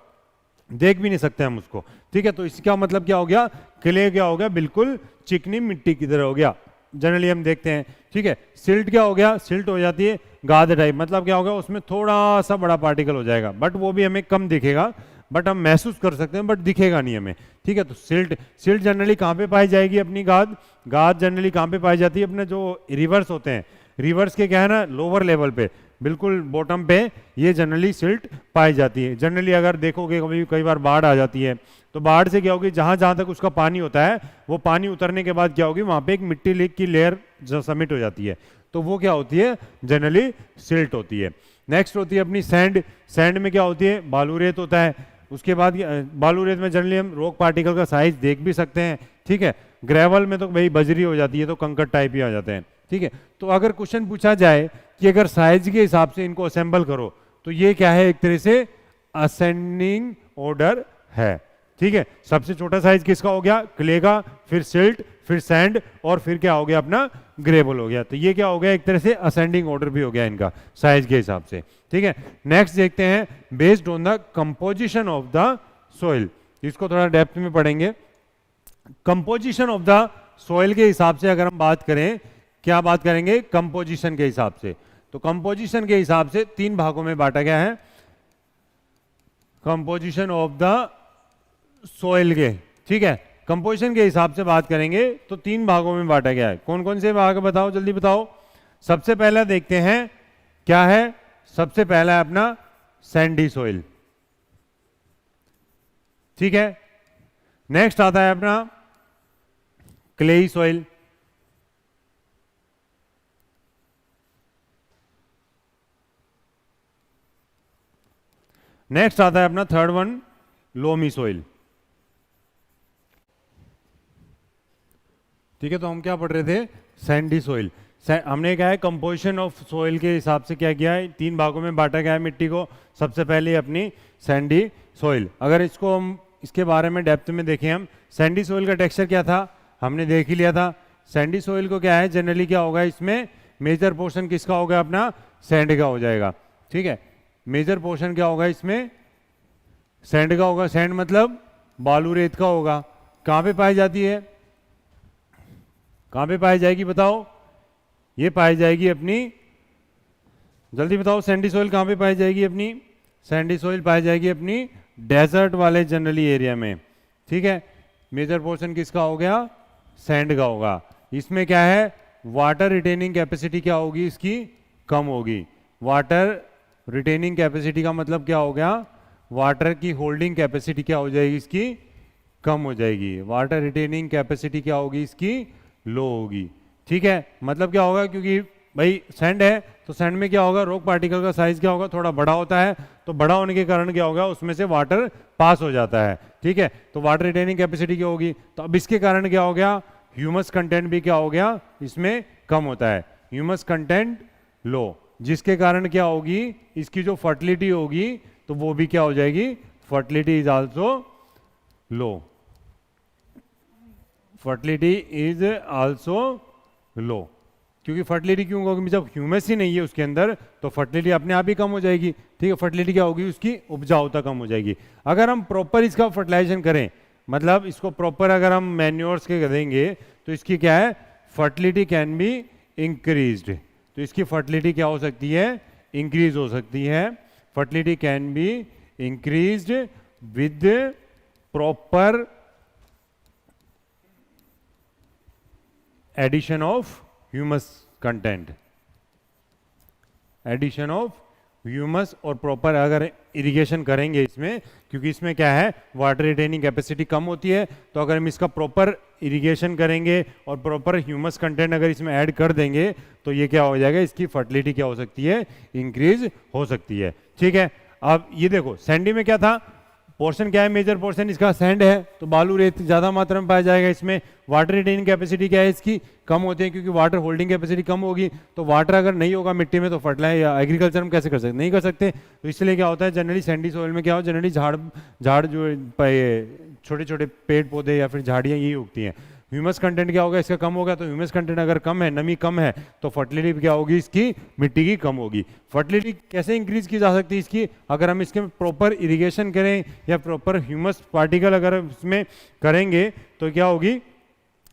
देख भी नहीं सकते हम उसको। ठीक है, तो इसका मतलब क्या हो गया, क्ले क्या हो गया, बिल्कुल चिकनी मिट्टी की तरह हो गया, जनरली हम देखते हैं। ठीक है, सिल्ट क्या हो गया, सिल्ट हो जाती है गाद टाइप, मतलब क्या होगा, उसमें थोड़ा सा बड़ा पार्टिकल हो जाएगा, बट वो भी हमें कम दिखेगा, बट हम महसूस कर सकते हैं, बट दिखेगा नहीं हमें। ठीक है, तो सिल्ट, सिल्ट जनरली कहाँ पे पाई जाएगी अपनी, गाद, गाद जनरली कहाँ पे पाई जाती है, अपने जो रिवर्स होते हैं, रिवर्स के क्या है ना, लोअर लेवल पे, बिल्कुल बॉटम पे ये जनरली सिल्ट पाई जाती है। जनरली अगर देखोगे कभी कई बार बाढ़ आ जाती है, तो बाढ़ से क्या होगी, जहां जहां तक उसका पानी होता है, वो पानी उतरने के बाद क्या होगी, वहां पे एक मिट्टी लेक की लेयर सबमिट हो जाती है, तो वो क्या होती है, जनरली सिल्ट होती है। नेक्स्ट होती है अपनी सैंड, सैंड में क्या होती है, बालू रेत होता है। उसके बाद बालू रेत में जनरली हम रॉक पार्टिकल का साइज देख भी सकते हैं। ठीक है, ग्रेवल में तो भाई बजरी हो जाती है, तो कंकड़ टाइप ही आ जाते हैं। ठीक है, तो अगर क्वेश्चन पूछा जाए कि अगर साइज के हिसाब से इनको असेंबल करो, तो ये क्या है, एक तरह से असेंडिंग ऑर्डर है। ठीक है, सबसे छोटा साइज किसका हो गया, क्ले का, फिर सिल्ट, फिर सैंड, और फिर क्या हो गया अपना, ग्रेवल हो गया। तो ये क्या हो गया, एक तरह से असेंडिंग ऑर्डर भी हो गया इनका साइज के हिसाब से। ठीक है, नेक्स्ट देखते हैं, based on the composition of the soil, इसको थोड़ा डेप्थ में पढ़ेंगे। कंपोजिशन ऑफ द सोइल के हिसाब से अगर हम बात करें, क्या बात करेंगे, कंपोजिशन के हिसाब से, तो कंपोजिशन के हिसाब से 3 भागों में बांटा गया है कंपोजिशन ऑफ द सोइल के। ठीक है, कंपोजिशन के हिसाब से बात करेंगे तो 3 भागों में बांटा गया है। कौन कौन से भाग बताओ, जल्दी बताओ। सबसे पहला देखते हैं क्या है, सबसे पहला है अपना सैंडी सोइल। ठीक है, नेक्स्ट आता है अपना क्लेई सोइल, नेक्स्ट आता है अपना थर्ड वन लोमी सोइल। ठीक है, तो हम क्या पढ़ रहे थे, सैंडी सोइल। हमने क्या है, कंपोजिशन ऑफ सोइल के हिसाब से क्या किया है, 3 भागों में बांटा गया है मिट्टी को। सबसे पहले अपनी सैंडी सोइल, अगर इसको हम इसके बारे में डेप्थ में देखें, हम सैंडी सोइल का टेक्सचर क्या था, हमने देख ही लिया था। सैंडी सोइल को क्या है, जनरली क्या होगा, इसमें मेजर पोर्शन किसका होगा, अपना सैंड का हो जाएगा। ठीक है, मेजर पोर्शन क्या होगा, इसमें सैंड का होगा। सैंड मतलब बालू रेत का होगा। कहाँ पे पाई जाती है, कहाँ पे पाई जाएगी बताओ, ये पाई जाएगी अपनी, जल्दी बताओ, सैंडी सोइल कहाँ पे पाई जाएगी अपनी, सैंडी सोइल पाई जाएगी अपनी डेजर्ट वाले जनरली एरिया में। ठीक है, मेजर पोर्शन किसका हो गया, सैंड का होगा। इसमें क्या है, वाटर रिटेनिंग कैपेसिटी क्या होगी, इसकी कम होगी। वाटर रिटेनिंग कैपेसिटी का मतलब क्या हो गया, वाटर की होल्डिंग कैपेसिटी क्या हो जाएगी, इसकी कम हो जाएगी। वाटर रिटेनिंग कैपेसिटी क्या होगी, इसकी लो होगी। ठीक है, मतलब क्या होगा, क्योंकि भाई सैंड है, तो सैंड में क्या होगा, रॉक पार्टिकल का साइज क्या होगा, थोड़ा बड़ा होता है, तो बड़ा होने के कारण क्या होगा, उसमें से वाटर पास हो जाता है। ठीक है, तो वाटर रिटेनिंग कैपेसिटी क्या होगी, तो अब इसके कारण क्या हो गया, ह्यूमस कंटेंट भी क्या हो गया, इसमें कम होता है, ह्यूमस कंटेंट लो, जिसके कारण क्या होगी, इसकी जो फर्टिलिटी होगी तो वो भी क्या हो जाएगी, fertility is also low, fertility is also low. क्योंकि फर्टिलिटी क्यों होगी, जब ह्यूमस ही नहीं है उसके अंदर, तो फर्टिलिटी अपने आप ही कम हो जाएगी। ठीक है, फर्टिलिटी क्या होगी, उसकी उपजाऊता कम हो जाएगी। अगर हम प्रॉपर इसका फर्टिलाइजेशन करें, मतलब इसको प्रॉपर अगर हम मैन्योर्स के देंगे, तो इसकी क्या है, फर्टिलिटी कैन बी इंक्रीज्ड। तो इसकी फर्टिलिटी क्या हो सकती है, इंक्रीज हो सकती है, fertility can be increased with proper addition of humus content, addition of humus और प्रॉपर अगर इरिगेशन करेंगे इसमें, क्योंकि इसमें क्या है वाटर रिटेनिंग कैपेसिटी कम होती है, तो अगर हम इसका प्रॉपर इरिगेशन करेंगे और प्रॉपर ह्यूमस कंटेंट अगर इसमें ऐड कर देंगे तो ये क्या हो जाएगा, इसकी फर्टिलिटी क्या हो सकती है, इंक्रीज हो सकती है। ठीक है, अब ये देखो सैंडी में क्या था, पोर्शन क्या है, मेजर पोर्शन इसका सैंड है, तो बालू रेत ज्यादा मात्रा में पाया जाएगा। इसमें वाटर रिटेनिंग कैपेसिटी क्या है इसकी, कम होती है, क्योंकि वाटर होल्डिंग कैपेसिटी कम होगी, तो वाटर अगर नहीं होगा मिट्टी में तो फर्टिलाइजर या एग्रीकल्चर में कैसे कर सकते, नहीं कर सकते। तो इसलिए क्या होता है जनरली सैंडी सॉइल में क्या हो, जनरली झाड़ जो छोटे छोटे पेड़ पौधे या फिर झाड़ियाँ यही उगती हैं। ह्यूमस कंटेंट क्या होगा, इसका कम होगा, तो ह्यूमस कंटेंट अगर कम है, नमी कम है, तो फर्टिलिटी क्या होगी इसकी, मिट्टी की कम होगी। फर्टिलिटी कैसे इंक्रीज की जा सकती है इसकी, अगर हम इसके प्रॉपर इरिगेशन करें या प्रॉपर ह्यूमस पार्टिकल अगर इसमें करेंगे तो क्या होगी,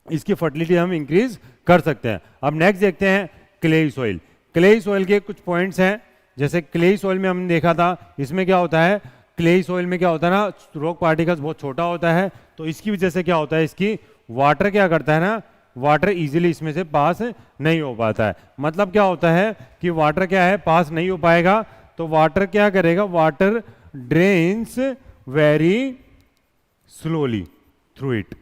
इसकी फर्टिलिटी हम इंक्रीज कर सकते हैं। अब नेक्स्ट देखते हैं क्लेई सॉइल। क्लेई सॉइल के कुछ पॉइंट्स हैं, जैसे क्लेई सॉइल में हमने देखा था, इसमें क्या होता है, क्लेई सॉइल में क्या होता है ना, रॉक पार्टिकल्स बहुत छोटा होता है, तो इसकी वजह से क्या होता है, इसकी वाटर क्या करता है ना, वाटर इजीली इसमें से पास नहीं हो पाता है। मतलब क्या होता है कि वाटर क्या है, पास नहीं हो पाएगा, तो वाटर क्या करेगा, water drains very slowly through it.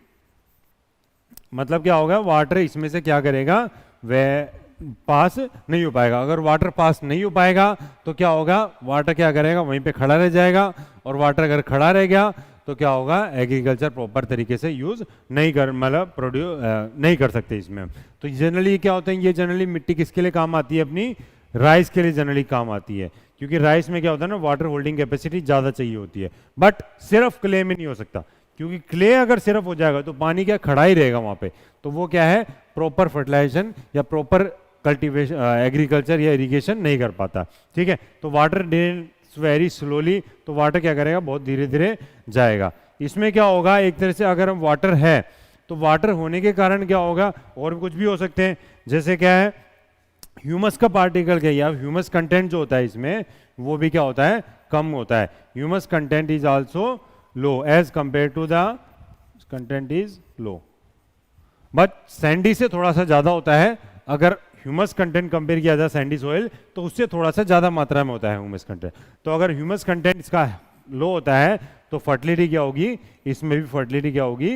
मतलब क्या होगा, वाटर इसमें से क्या करेगा, वह पास नहीं हो पाएगा। अगर वाटर पास नहीं हो पाएगा तो क्या होगा, वाटर क्या करेगा, वहीं पे खड़ा रह जाएगा, और वाटर अगर खड़ा रह गया तो क्या होगा, एग्रीकल्चर प्रॉपर तरीके से यूज नहीं कर, मतलब प्रोड्यूस नहीं कर सकते इसमें। तो जनरली क्या होता है, ये जनरली मिट्टी किसके लिए काम आती है, अपनी राइस के लिए जनरली काम आती है, क्योंकि राइस में क्या होता है ना, वाटर होल्डिंग कैपेसिटी ज़्यादा चाहिए होती है। बट सिर्फ क्ले में नहीं हो सकता, क्योंकि क्ले अगर सिर्फ हो जाएगा तो पानी क्या खड़ा ही रहेगा वहाँ पे, तो वो क्या है, प्रॉपर फर्टिलाइजेशन या प्रॉपर कल्टीवेशन एग्रीकल्चर या इरिगेशन नहीं कर पाता। ठीक है, तो वाटर ड्रेन वेरी स्लोली, तो वाटर क्या करेगा, बहुत धीरे धीरे जाएगा। इसमें क्या होगा, एक तरह से अगर हम वाटर है तो वाटर होने के कारण क्या होगा, और कुछ भी हो सकते हैं, जैसे क्या है, ह्यूमस का पार्टिकल क्या, या ह्यूमस कंटेंट जो होता है इसमें वो भी क्या होता है, कम होता है। Humus content is also low as compare to the content is low, but sandy से थोड़ा सा ज्यादा होता है। अगर ह्यूमस कंटेंट कंपेयर किया जाए सैंडी सॉइल तो उससे थोड़ा सा ज्यादा मात्रा में होता है ह्यूमस कंटेंट। तो अगर ह्यूमस कंटेंट इसका लो होता है तो फर्टिलिटी क्या होगी, इसमें भी फर्टिलिटी क्या होगी,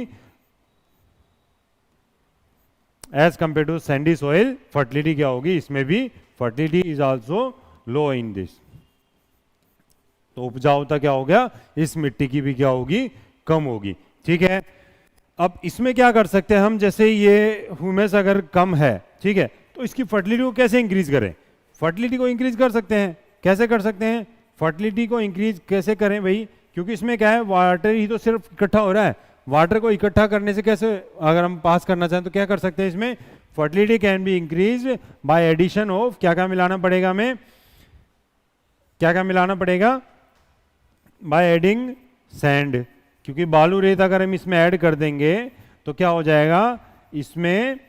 as compare to sandy soil fertility क्या होगी, इसमें भी fertility is also low in this. तो उपजाऊता क्या हो गया, इस मिट्टी की भी क्या होगी, कम होगी। ठीक है, अब इसमें क्या कर सकते हैं हम, जैसे ये ह्यूमस अगर कम है, ठीक है, तो इसकी फर्टिलिटी को कैसे इंक्रीज करें, फर्टिलिटी को इंक्रीज कर सकते हैं, कैसे कर सकते हैं, फर्टिलिटी को इंक्रीज कैसे करें भाई, क्योंकि इसमें क्या है, वाटर ही तो सिर्फ इकट्ठा हो रहा है, वाटर को इकट्ठा करने से कैसे, अगर हम पास करना चाहें तो क्या कर सकते हैं, इसमें fertility can be increase by addition of, क्या क्या मिलाना पड़ेगा हमें, क्या क्या मिलाना पड़ेगा, बाय एडिंग सैंड, क्योंकि बालू रेत अगर हम इसमें ऐड कर देंगे तो क्या हो जाएगा, इसमें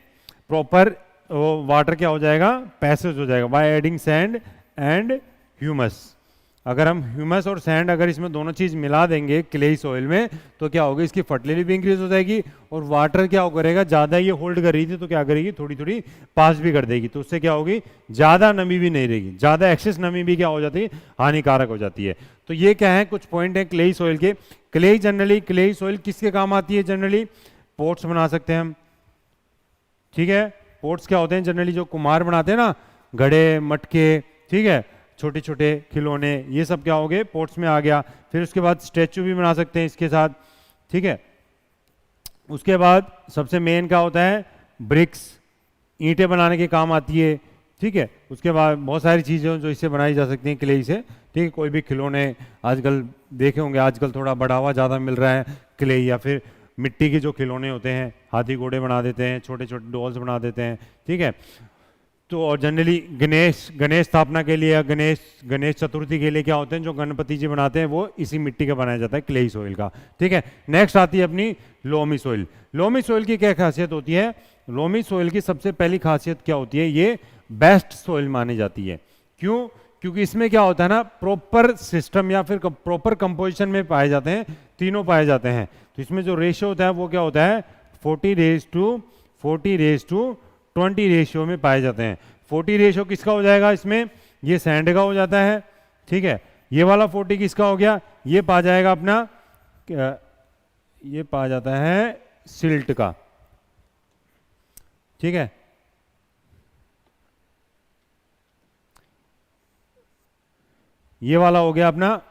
प्रॉपर वाटर क्या हो जाएगा, पैसेज हो जाएगा by adding sand and humus. अगर हम ह्यूमस और सैंड अगर इसमें दोनों चीज मिला देंगे क्लेई सॉइल में तो क्या होगा, इसकी फर्टिलिटी भी इंक्रीज हो जाएगी, और वाटर क्या करेगा, ज्यादा ये होल्ड कर रही थी तो क्या करेगी, थोड़ी थोड़ी पास भी कर देगी, तो उससे क्या होगी, ज्यादा नमी भी नहीं रहेगी, ज्यादा एक्सेस नमी भी क्या हो जाती है, हानिकारक हो जाती है। तो ये क्या है, कुछ पॉइंट है क्लेई सॉइल के। क्लेई जनरली, क्लेई सॉइल किसके काम आती है, जनरली पोट्स बना सकते हैं हम। ठीक है, पोट्स क्या होते हैं, जनरली जो कुम्हार बनाते हैं ना, घड़े, मटके, ठीक है, छोटे छोटे खिलौने, ये सब क्या हो गए, पोट्स में आ गया। फिर उसके बाद स्टैचू भी बना सकते हैं इसके साथ। ठीक है, उसके बाद सबसे मेन क्या होता है, ब्रिक्स, ईंटें बनाने के काम आती है। ठीक है, उसके बाद बहुत सारी चीज़ें जो इससे बनाई जा सकती हैं क्ले से। ठीक है, कोई भी खिलौने आजकल देखे होंगे, आजकल थोड़ा बढ़ावा ज़्यादा मिल रहा है क्ले, या फिर मिट्टी के जो खिलौने होते हैं, हाथी घोड़े बना देते हैं, छोटे छोटे डॉल्स बना देते हैं। ठीक है, तो और जनरली गणेश स्थापना के लिए या गणेश चतुर्थी के लिए क्या होते हैं, जो गणपति जी बनाते हैं वो इसी मिट्टी का बनाया जाता है, क्लेई सॉइल का। ठीक है, नेक्स्ट आती है अपनी लोमी सॉइल। लोमी सॉइल की क्या खासियत होती है, लोमी सॉइल की सबसे पहली खासियत क्या होती है, ये बेस्ट सॉइल मानी जाती है। क्यों, क्योंकि इसमें क्या होता है ना, प्रॉपर सिस्टम या फिर प्रॉपर कंपोजिशन में पाए जाते हैं, तीनों पाए जाते हैं। तो इसमें जो रेशियो होता है वो क्या होता है, 40:20 रेशियो में पाए जाते हैं। 40 रेशियो किसका हो जाएगा इसमें, ये सैंड का हो जाता है, ठीक है। ये वाला 40 किसका हो गया, ये पा जाएगा अपना, ये पा जाता है सिल्ट का, ठीक है। ये वाला हो गया अपना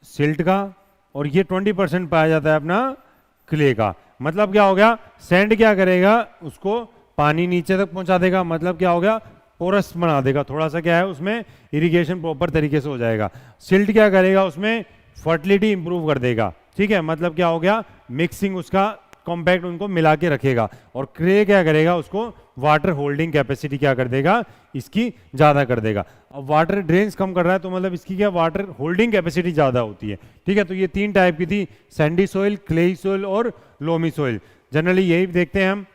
सिल्ट का, और ये 20% पाया जाता है अपना क्ले का। मतलब क्या हो गया, सैंड क्या करेगा, उसको पानी नीचे तक पहुंचा देगा, मतलब क्या हो गया, पोरस बना देगा, थोड़ा सा क्या है उसमें इरिगेशन प्रॉपर तरीके से हो जाएगा। सिल्ट क्या करेगा, उसमें फर्टिलिटी इंप्रूव कर देगा, ठीक है। मतलब क्या हो गया, मिक्सिंग उसका कॉम्पैक्ट उनको मिला के रखेगा। और क्ले क्या करेगा, उसको वाटर होल्डिंग कैपेसिटी क्या कर देगा, इसकी ज़्यादा कर देगा। अब वाटर ड्रेन्स कम कर रहा है तो मतलब इसकी क्या वाटर होल्डिंग कैपेसिटी ज़्यादा होती है, ठीक है। तो ये 3 टाइप की थी, सैंडी सॉइल, क्लेई सॉइल और लोमी सॉइल। जनरली यही देखते हैं हम।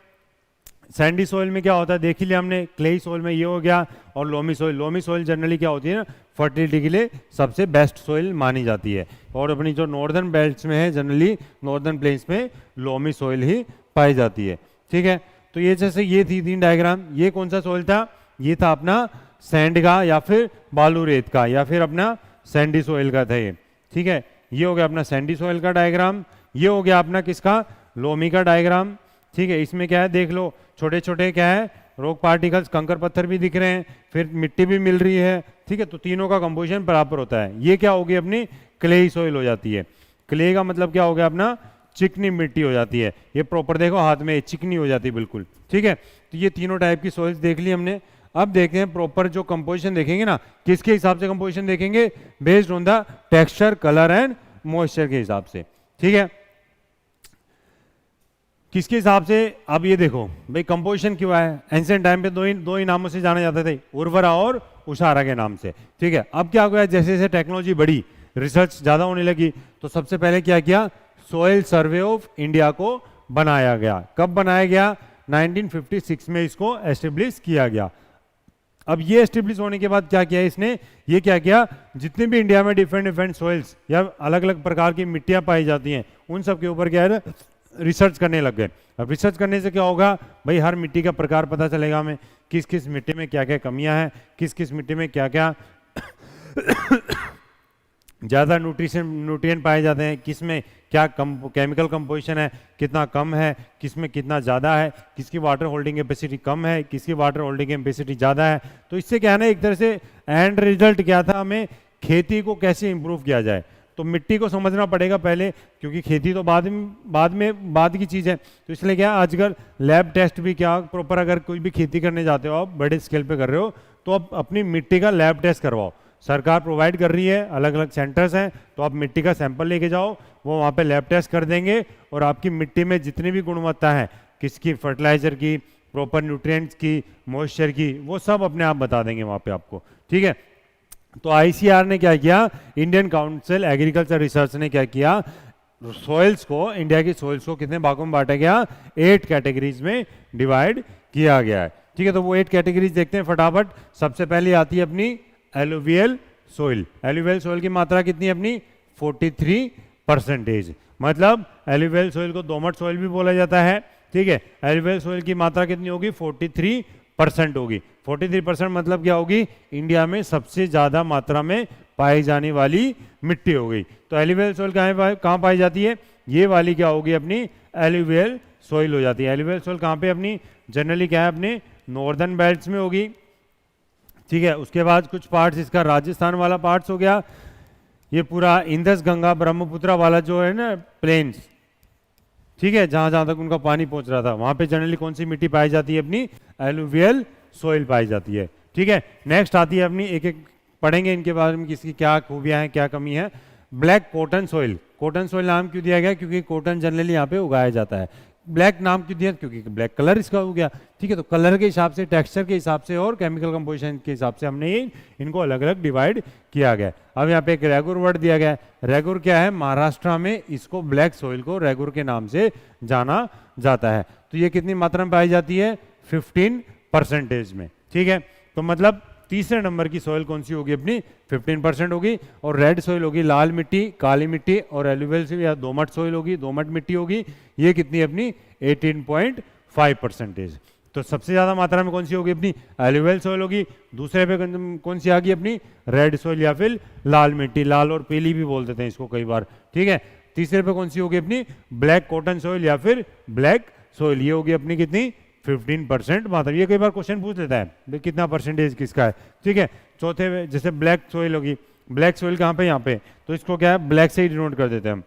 सैंडी सॉइल में क्या होता है देख ही लिया हमने, क्लेई सॉइल में ये हो गया, और लोमी सॉइल जनरली क्या होती है ना, फर्टिलिटी के लिए सबसे बेस्ट सॉइल मानी जाती है। और अपनी जो नॉर्दर्न बेल्ट्स में है, जनरली नॉर्दर्न प्लेन्स में लोमी सॉइल ही पाई जाती है, ठीक है। तो ये जैसे ये थी 3 डायग्राम। ये कौन सा सॉइल था, ये था अपना सैंड का या फिर बालू रेत का या फिर अपना सैंडी सॉइल का था ये, ठीक है। ये हो गया अपना सैंडी सॉइल का डायग्राम। ये हो गया अपना किसका, लोमी का डायग्राम, ठीक है। इसमें क्या है देख लो, छोटे छोटे क्या है रॉक पार्टिकल्स, कंकर पत्थर भी दिख रहे हैं, फिर मिट्टी भी मिल रही है, ठीक है। तो तीनों का कंपोजिशन बराबर होता है। ये क्या होगी अपनी क्लेई सॉइल हो जाती है। क्ले का मतलब क्या हो गया अपना, चिकनी मिट्टी हो जाती है। ये प्रॉपर देखो हाथ में चिकनी हो जाती है बिल्कुल, ठीक है। तो ये तीनों टाइप की सॉइल्स देख ली हमने। अब देखते हैं प्रॉपर जो कंपोजिशन देखेंगे ना, किसके हिसाब से कंपोजिशन देखेंगे, based on the texture, colour and moisture के हिसाब से, ठीक है। किसके हिसाब से, अब ये देखो भाई कंपोजिशन क्यों है, एंशिएंट टाइम पे दो ही नामों से जाने जाते थे, उर्वरा और उषारा के नाम से, ठीक है। अब क्या हो गया, जैसे जैसे टेक्नोलॉजी बढ़ी, रिसर्च ज्यादा होने लगी, तो सबसे पहले क्या किया, सॉइल सर्वे ऑफ इंडिया को बनाया गया। कब बनाया गया, 1956 में इसको एस्टेब्लिश किया गया। अब ये एस्टेब्लिश होने के बाद क्या किया इसने, ये क्या किया, जितने भी इंडिया में डिफरेंट डिफरेंट सॉइल्स या अलग अलग प्रकार की मिट्टियां पाई जाती हैं, उन सब के ऊपर क्या है रिसर्च करने लग गए। अब रिसर्च करने से क्या होगा भाई, हर मिट्टी का प्रकार पता चलेगा हमें, किस किस मिट्टी में क्या क्या कमियां हैं, किस किस मिट्टी में क्या क्या ज़्यादा न्यूट्रिएंट पाए जाते हैं, किस में क्या केमिकल कंपोजिशन है, कितना कम है, किस में कितना ज़्यादा है, किसकी वाटर होल्डिंग कैपेसिटी कम है, किसकी वाटर होल्डिंग कैपेसिटी ज़्यादा है। तो इससे क्या है ना, एक तरह से एंड रिजल्ट क्या था, हमें खेती को कैसे इम्प्रूव किया जाए। तो मिट्टी को समझना पड़ेगा पहले, क्योंकि खेती तो बाद की चीज़ है। तो इसलिए क्या आजकल लैब टेस्ट भी क्या प्रॉपर, अगर कोई भी खेती करने जाते हो आप, बड़े स्केल पे कर रहे हो, तो आप अपनी मिट्टी का लैब टेस्ट करवाओ। सरकार प्रोवाइड कर रही है, अलग अलग सेंटर्स हैं, तो आप मिट्टी का सैंपल लेके जाओ, वो वहाँ पे लैब टेस्ट कर देंगे, और आपकी मिट्टी में जितनी भी गुणवत्ता है, किसकी फर्टिलाइजर की, प्रॉपर न्यूट्रिएंट्स की, मॉइस्चर की, वो सब अपने आप बता देंगे वहाँ पे आपको, ठीक है। तो आईसीआर ने क्या किया, इंडियन काउंसिल एग्रीकल्चर रिसर्च ने क्या किया, सॉइल्स को, इंडिया की सॉइल्स को कितने भागों में बांटा गया, 8 कैटेगरीज में डिवाइड किया गया है, ठीक है। तो वो 8 कैटेगरीज देखते हैं फटाफट। सबसे पहले आती है अपनी एलुवियल सोइल। एलुवियल सोइल की मात्रा कितनी है अपनी, 43%। मतलब एलुवियल सोइल को दोमट सोइल भी बोला जाता है, ठीक है। एलुवियल सोइल की मात्रा कितनी होगी, 43% होगी। 43% मतलब क्या होगी, इंडिया में सबसे ज्यादा मात्रा में पाई जाने वाली मिट्टी हो गई। तो एलुवियल सोइल कहाँ पाई जाती है, ये वाली क्या होगी अपनी एलुवियल सोइल हो जाती है। एलुवियल सोइल कहाँ पे अपनी, जनरली क्या है अपने नॉर्दर्न बेल्ट्स में होगी, ठीक है। उसके बाद कुछ पार्ट्स, इसका राजस्थान वाला पार्ट्स हो गया, ये पूरा इंदस गंगा ब्रह्मपुत्रा वाला जो है ना प्लेन्स, ठीक है, जहां जहां तक उनका पानी पहुंच रहा था, वहां पे जनरली कौन सी मिट्टी पाई जाती है, अपनी एलुवियल सोइल पाई जाती है, ठीक है। नेक्स्ट आती है अपनी, एक एक पढ़ेंगे इनके बारे में, किसकी क्या खूबियां हैं, क्या कमी है। Black cotton soil. Cotton soil नाम क्यों दिया गया, क्योंकि कॉटन जनरली यहाँ पे उगाया जाता है। ब्लैक नाम क्यों दिया, क्योंकि ब्लैक कलर इसका हो गया, ठीक है। तो कलर के हिसाब से, टेक्सचर के हिसाब से और केमिकल कंपोजिशन के हिसाब से हमने इनको अलग अलग डिवाइड किया गया। अब यहाँ पे एक रेगुर वर्ड दिया गया है। रेगुर क्या है, महाराष्ट्र में इसको ब्लैक सोइल को रेगुर के नाम से जाना जाता है। तो ये कितनी मात्रा में पाई जाती है, 15% में, ठीक है। तो मतलब तीसरे नंबर की सॉइल कौन सी होगी अपनी 15% होगी। और रेड सॉइल होगी लाल मिट्टी, काली मिट्टी, और एलुवियल से या दोमट सॉइल होगी, दोमट मिट्टी होगी, ये कितनी अपनी 18.5%। तो सबसे ज़्यादा मात्रा में कौन सी होगी अपनी एलुवियल सॉइल होगी। दूसरे पे कौन सी आ गई अपनी रेड सॉइल या फिर लाल मिट्टी, लाल और पीली भी बोल देते हैं इसको कई बार, ठीक है। तीसरे पे कौन सी होगी अपनी ब्लैक कॉटन सॉइल या फिर ब्लैक सॉइल, ये होगी अपनी कितनी 15% मात्रा। ये कई बार क्वेश्चन पूछ लेता है कितना परसेंटेज किसका है, ठीक है। चौथे में जैसे ब्लैक सॉइल होगी, ब्लैक सॉइल कहाँ पे यहाँ पे, तो इसको क्या है ब्लैक से ही डिनोट कर देते हैं हम।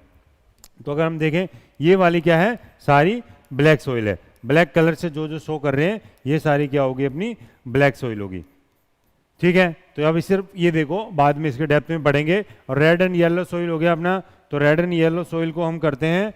तो अगर हम देखें ये वाली क्या है सारी ब्लैक सॉइल है, ब्लैक कलर से जो जो शो कर रहे हैं ये सारी क्या होगी अपनी ब्लैक सॉइल होगी, ठीक है। तो अब सिर्फ ये देखो, बाद में इसके डेप्थ में पढ़ेंगे। और रेड एंड येलो सॉइल हो गया अपना, तो रेड एंड येलो सॉइल को हम करते हैं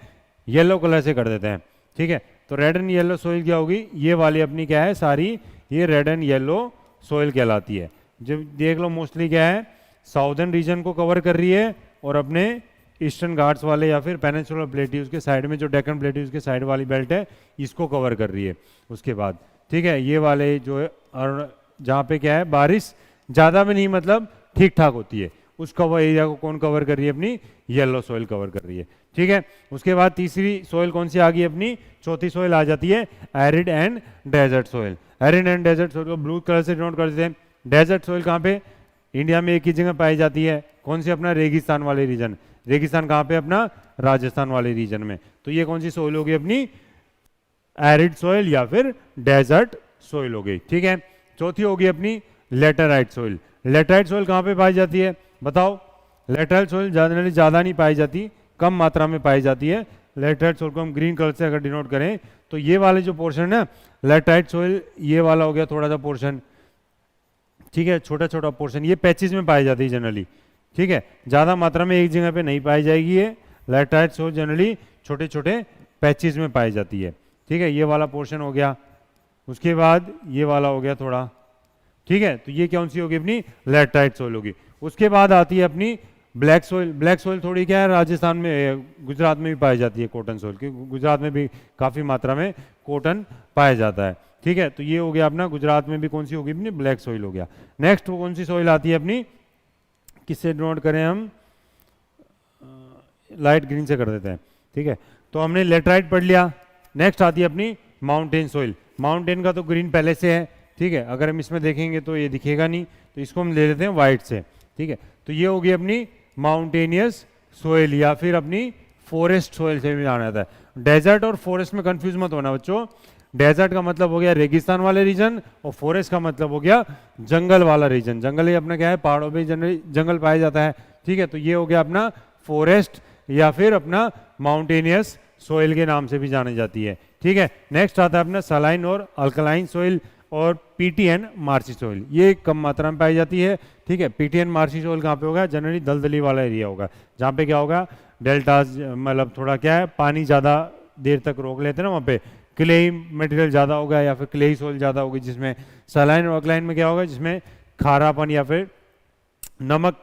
येलो कलर से कर देते हैं, ठीक है। तो रेड एंड येलो सॉइल क्या होगी, ये वाली अपनी क्या है सारी ये रेड एंड येलो सॉइल कहलाती है। जब देख लो मोस्टली क्या है साउदर्न रीजन को कवर कर रही है, और अपने ईस्टर्न घाट्स वाले या फिर पेनिनसुलर प्लेट्यूज के साइड में जो डेक्कन प्लेट्यूज के साइड वाली बेल्ट है इसको कवर कर रही है। उसके बाद ठीक है ये वाले जो है, और जहाँ पे क्या है बारिश ज़्यादा में नहीं मतलब ठीक ठाक होती है, उस कवर एरिया को कौन कवर कर रही है अपनी येलो सॉइल कवर कर रही है, ठीक है। उसके बाद तीसरी सॉइल कौन सी आ गई अपनी, चौथी सॉइल आ जाती है arid and desert soil. Arid and desert soil को ब्लू कलर से डिनोट कर देते हैं। डेजर्ट सॉइल कहाँ पे इंडिया में एक ही जगह पाई जाती है, कौन सी अपना रेगिस्तान वाले रीजन। रेगिस्तान कहाँ पे अपना राजस्थान वाले रीजन में। तो ये कौन सी सॉइल होगी अपनी एरिड सॉइल या फिर डेजर्ट सॉइल हो गई, ठीक है। चौथी होगी अपनी लेटराइट सॉइल। लेटराइट सॉइल कहाँ पे पाई जाती है बताओ। लेटराइट सॉइल जनरली ज़्यादा नहीं पाई जाती, कम मात्रा में पाई जाती है। लेटराइट सॉइल को हम ग्रीन कलर से अगर डिनोट करें तो ये वाले जो पोर्शन है लेटराइट सॉइल ये वाला हो गया थोड़ा सा पोर्शन, ठीक है, छोटा छोटा पोर्शन, ये पैचेज में पाई जाती है जनरली, ठीक है। ज़्यादा मात्रा में एक जगह पे नहीं पाई जाएगी ये लेटराइट सॉइल, जनरली छोटे छोटे पैचेज में पाई जाती है, ठीक है। ये वाला पोर्शन हो गया, उसके बाद ये वाला हो गया थोड़ा, ठीक है। तो ये कौन सी होगी अपनी लेटराइट सॉइल होगी। उसके बाद आती है अपनी ब्लैक सॉइल। ब्लैक सॉइल थोड़ी क्या है राजस्थान में गुजरात में भी पाई जाती है कॉटन सॉइल, क्योंकि गुजरात में भी काफ़ी मात्रा में कॉटन पाया जाता है, ठीक है। तो ये हो गया अपना गुजरात में भी कौन सी होगी अपनी ब्लैक सॉइल हो गया। नेक्स्ट वो कौन सी सॉइल आती है अपनी, किससे नोट करें हम, लाइट ग्रीन से कर देते हैं, ठीक है। तो हमने लेटराइट पढ़ लिया। नेक्स्ट आती है अपनी माउंटेन सॉइल। माउंटेन का तो ग्रीन पहले से है, ठीक है, अगर हम इसमें देखेंगे तो ये दिखेगा नहीं, तो इसको हम ले लेते हैं वाइट से, ठीक है। तो ये होगी अपनी माउंटेनियस सोइल या फिर अपनी फॉरेस्ट सोइल से भी जाना जाता है। डेजर्ट और फॉरेस्ट में कंफ्यूज मत होना बच्चों। डेजर्ट का मतलब हो गया रेगिस्तान वाले रीजन, और फॉरेस्ट का मतलब हो गया जंगल वाला रीजन। जंगल ही अपना क्या है पहाड़ों पे जंगल पाया जाता है, ठीक है। तो ये हो गया अपना फॉरेस्ट या फिर अपना माउंटेनियस सोइल के नाम से भी जानी जाती है, ठीक है। नेक्स्ट आता है अपना सलाइन और अल्कलाइन सोइल और पीटीएन मार्सी सोइल, ये कम मात्रा में पाई जाती है, ठीक है। पीटीएन मार्सी सोइल कहाँ पे होगा, जनरली दलदली वाला एरिया होगा, जहाँ पे क्या होगा डेल्टास मतलब थोड़ा क्या है पानी ज़्यादा देर तक रोक लेते हैं ना, वहाँ पे क्लेई मटेरियल ज़्यादा होगा या फिर क्लेई सोइल ज़्यादा होगी। जिसमें सलाइन और अल्कलाइन में क्या होगा, जिसमें खारापन या फिर नमक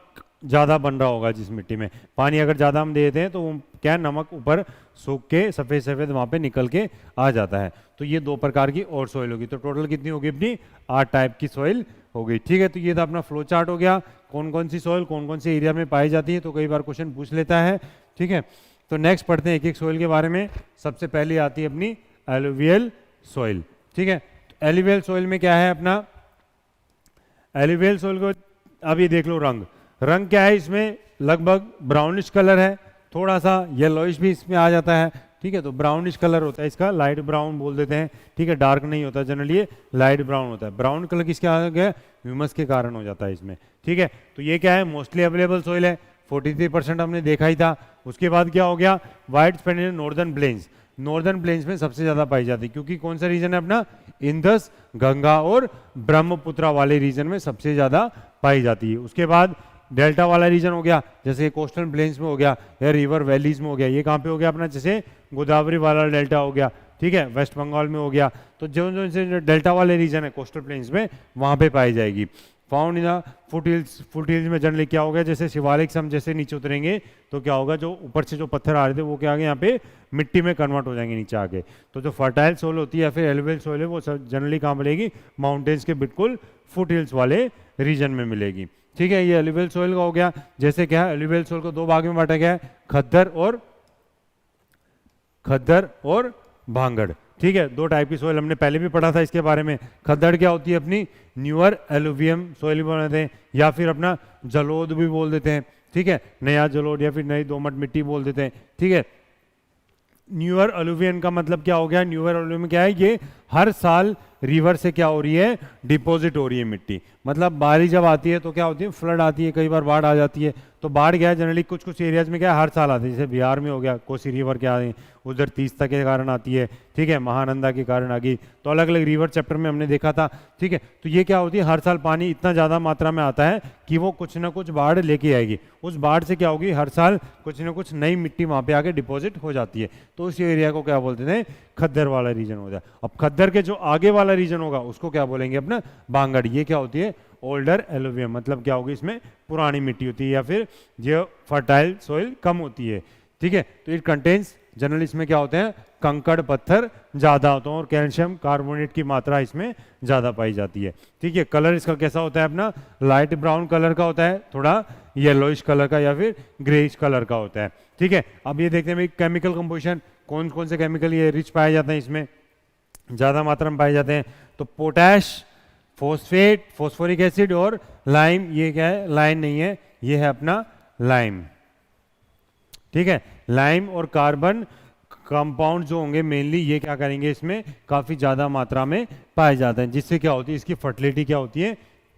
ज़्यादा बन रहा होगा, जिस मिट्टी में पानी अगर ज़्यादा हम देते हैं तो वो क्या है नमक ऊपर सूख के सफ़ेद सफ़ेद वहाँ पे निकल के आ जाता है। तो ये दो प्रकार की और सॉइल होगी। तो टोटल कितनी होगी अपनी 8 टाइप की सॉइल हो गई, ठीक है। तो ये था अपना फ्लो चार्ट हो गया, कौन कौन सी सॉइल कौन कौन से एरिया में पाई जाती है, तो कई बार क्वेश्चन पूछ लेता है, ठीक है। तो नेक्स्ट पढ़ते हैं एक एक सॉइल के बारे में। सबसे पहले आती है अपनी एलुवियल सॉइल, ठीक है। तो एलुवियल सॉइल में क्या है अपना, एलुवियल सॉइल को अब ये देख लो रंग क्या है, इसमें लगभग ब्राउनिश कलर है, थोड़ा सा येलोइश भी इसमें आ जाता है, ठीक है। तो ब्राउनिश कलर होता है इसका, लाइट ब्राउन बोल देते हैं, ठीक है। डार्क नहीं होता जनरली, ये लाइट ब्राउन होता है। ब्राउन कलर किसके आ गया, ह्यूमस के कारण हो जाता है इसमें, ठीक है। तो ये क्या है मोस्टली अवेलेबल सॉइल है, 43% हमने देखा ही था। उसके बाद क्या हो गया wide spread in northern plains. Northern plains में सबसे ज़्यादा पाई जाती है, क्योंकि कौन सा रीजन है अपना इंदस गंगा और ब्रह्मपुत्रा वाले रीजन में सबसे ज़्यादा पाई जाती है। उसके बाद डेल्टा वाला रीजन हो गया, जैसे कोस्टल प्लेन्स में हो गया या रिवर वैलीज में हो गया। ये कहाँ पे हो गया अपना, जैसे गोदावरी वाला डेल्टा हो गया, ठीक है, वेस्ट बंगाल में हो गया। तो जो जो से डेल्टा वाले रीजन है कोस्टल प्लेन्स में वहाँ पे पाई जाएगी। Found in the foothills. Foothills में जनरली क्या होगा, जैसे शिवालिक से हम जैसे नीचे उतरेंगे तो क्या होगा, जो ऊपर से जो पत्थर आ रहे थे वो क्या आगे यहाँ पे मिट्टी में कन्वर्ट हो जाएंगे नीचे आके। तो जो फर्टाइल सोल होती है या फिर एलुवियल सोल है वो जनरली कहाँ मिलेगी, माउंटेन्स के बिल्कुल फुट हिल्स वाले रीजन में मिलेगी। ठीक है, ये एलुवियल सोइल का हो गया। जैसे क्या है, एलुवियल सोइल को दो भाग में बांटा गया है, खद्दर और भांगड़। ठीक है, दो टाइप की सोइल हमने पहले भी पढ़ा था इसके बारे में। खद्दड़ क्या होती है, अपनी न्यूअर एलुवियम सोइल भी बनाते हैं, या फिर अपना जलोद भी बोल देते हैं। ठीक है, नया जलोद या फिर नई दोमट मिट्टी बोल देते हैं। ठीक है, न्यूअर एलुवियन का मतलब क्या हो गया, न्यूअर एलुवियन क्या है, ये हर साल रिवर से क्या हो रही है, डिपॉजिट हो रही है मिट्टी। मतलब बारिश जब आती है तो क्या होती है, फ्लड आती है, कई बार बाढ़ आ जाती है। तो बाढ़ क्या है, जनरली कुछ कुछ एरियाज में क्या है हर साल आती है। जैसे बिहार में हो गया, कोसी रिवर क्या है उधर तीस्ता के कारण आती है। ठीक है, महानंदा के कारण आ गई। तो अलग अलग रिवर चैप्टर में हमने देखा था। ठीक है, तो ये क्या होती है, हर साल पानी इतना ज़्यादा मात्रा में आता है कि वो कुछ ना कुछ बाढ़ लेके आएगी। उस बाढ़ से क्या होगी, हर साल कुछ ना कुछ नई मिट्टी वहाँ पे आके डिपॉजिट हो जाती है। तो उस एरिया को क्या बोलते हैं, खद्दर वाला रीजन हो जाए। अब खद्दर के जो आगे वाला रीजन होगा उसको क्या बोलेंगे अपना, भांगड़। ये क्या होती है, ओल्डर एलुवियम, मतलब क्या होगी, इसमें पुरानी मिट्टी होती है या फिर जो फर्टाइल सोइल कम होती है। ठीक है, तो इट कंटेन्स, जनरली इसमें क्या होते हैं, कंकड़ पत्थर ज़्यादा होते हैं और कैल्शियम कार्बोनेट की मात्रा इसमें ज़्यादा पाई जाती है। ठीक है, कलर इसका कैसा होता है, अपना लाइट ब्राउन कलर का होता है, थोड़ा येलोइश कलर का या फिर ग्रेइश कलर का होता है। ठीक है, अब ये देखते हैं केमिकल कंपोजिशन, कौन कौन से केमिकल ये रिच पाए जाते हैं, इसमें ज़्यादा मात्रा में पाए जाते हैं। तो पोटैश, फॉस्फेट, फॉस्फोरिक एसिड और लाइम। ये क्या है, लाइन नहीं है, ये है अपना लाइम। ठीक है, लाइम और कार्बन कंपाउंड जो होंगे मेनली, ये क्या करेंगे, इसमें काफ़ी ज़्यादा मात्रा में पाए जाते हैं, जिससे क्या होती है, इसकी फर्टिलिटी क्या होती है,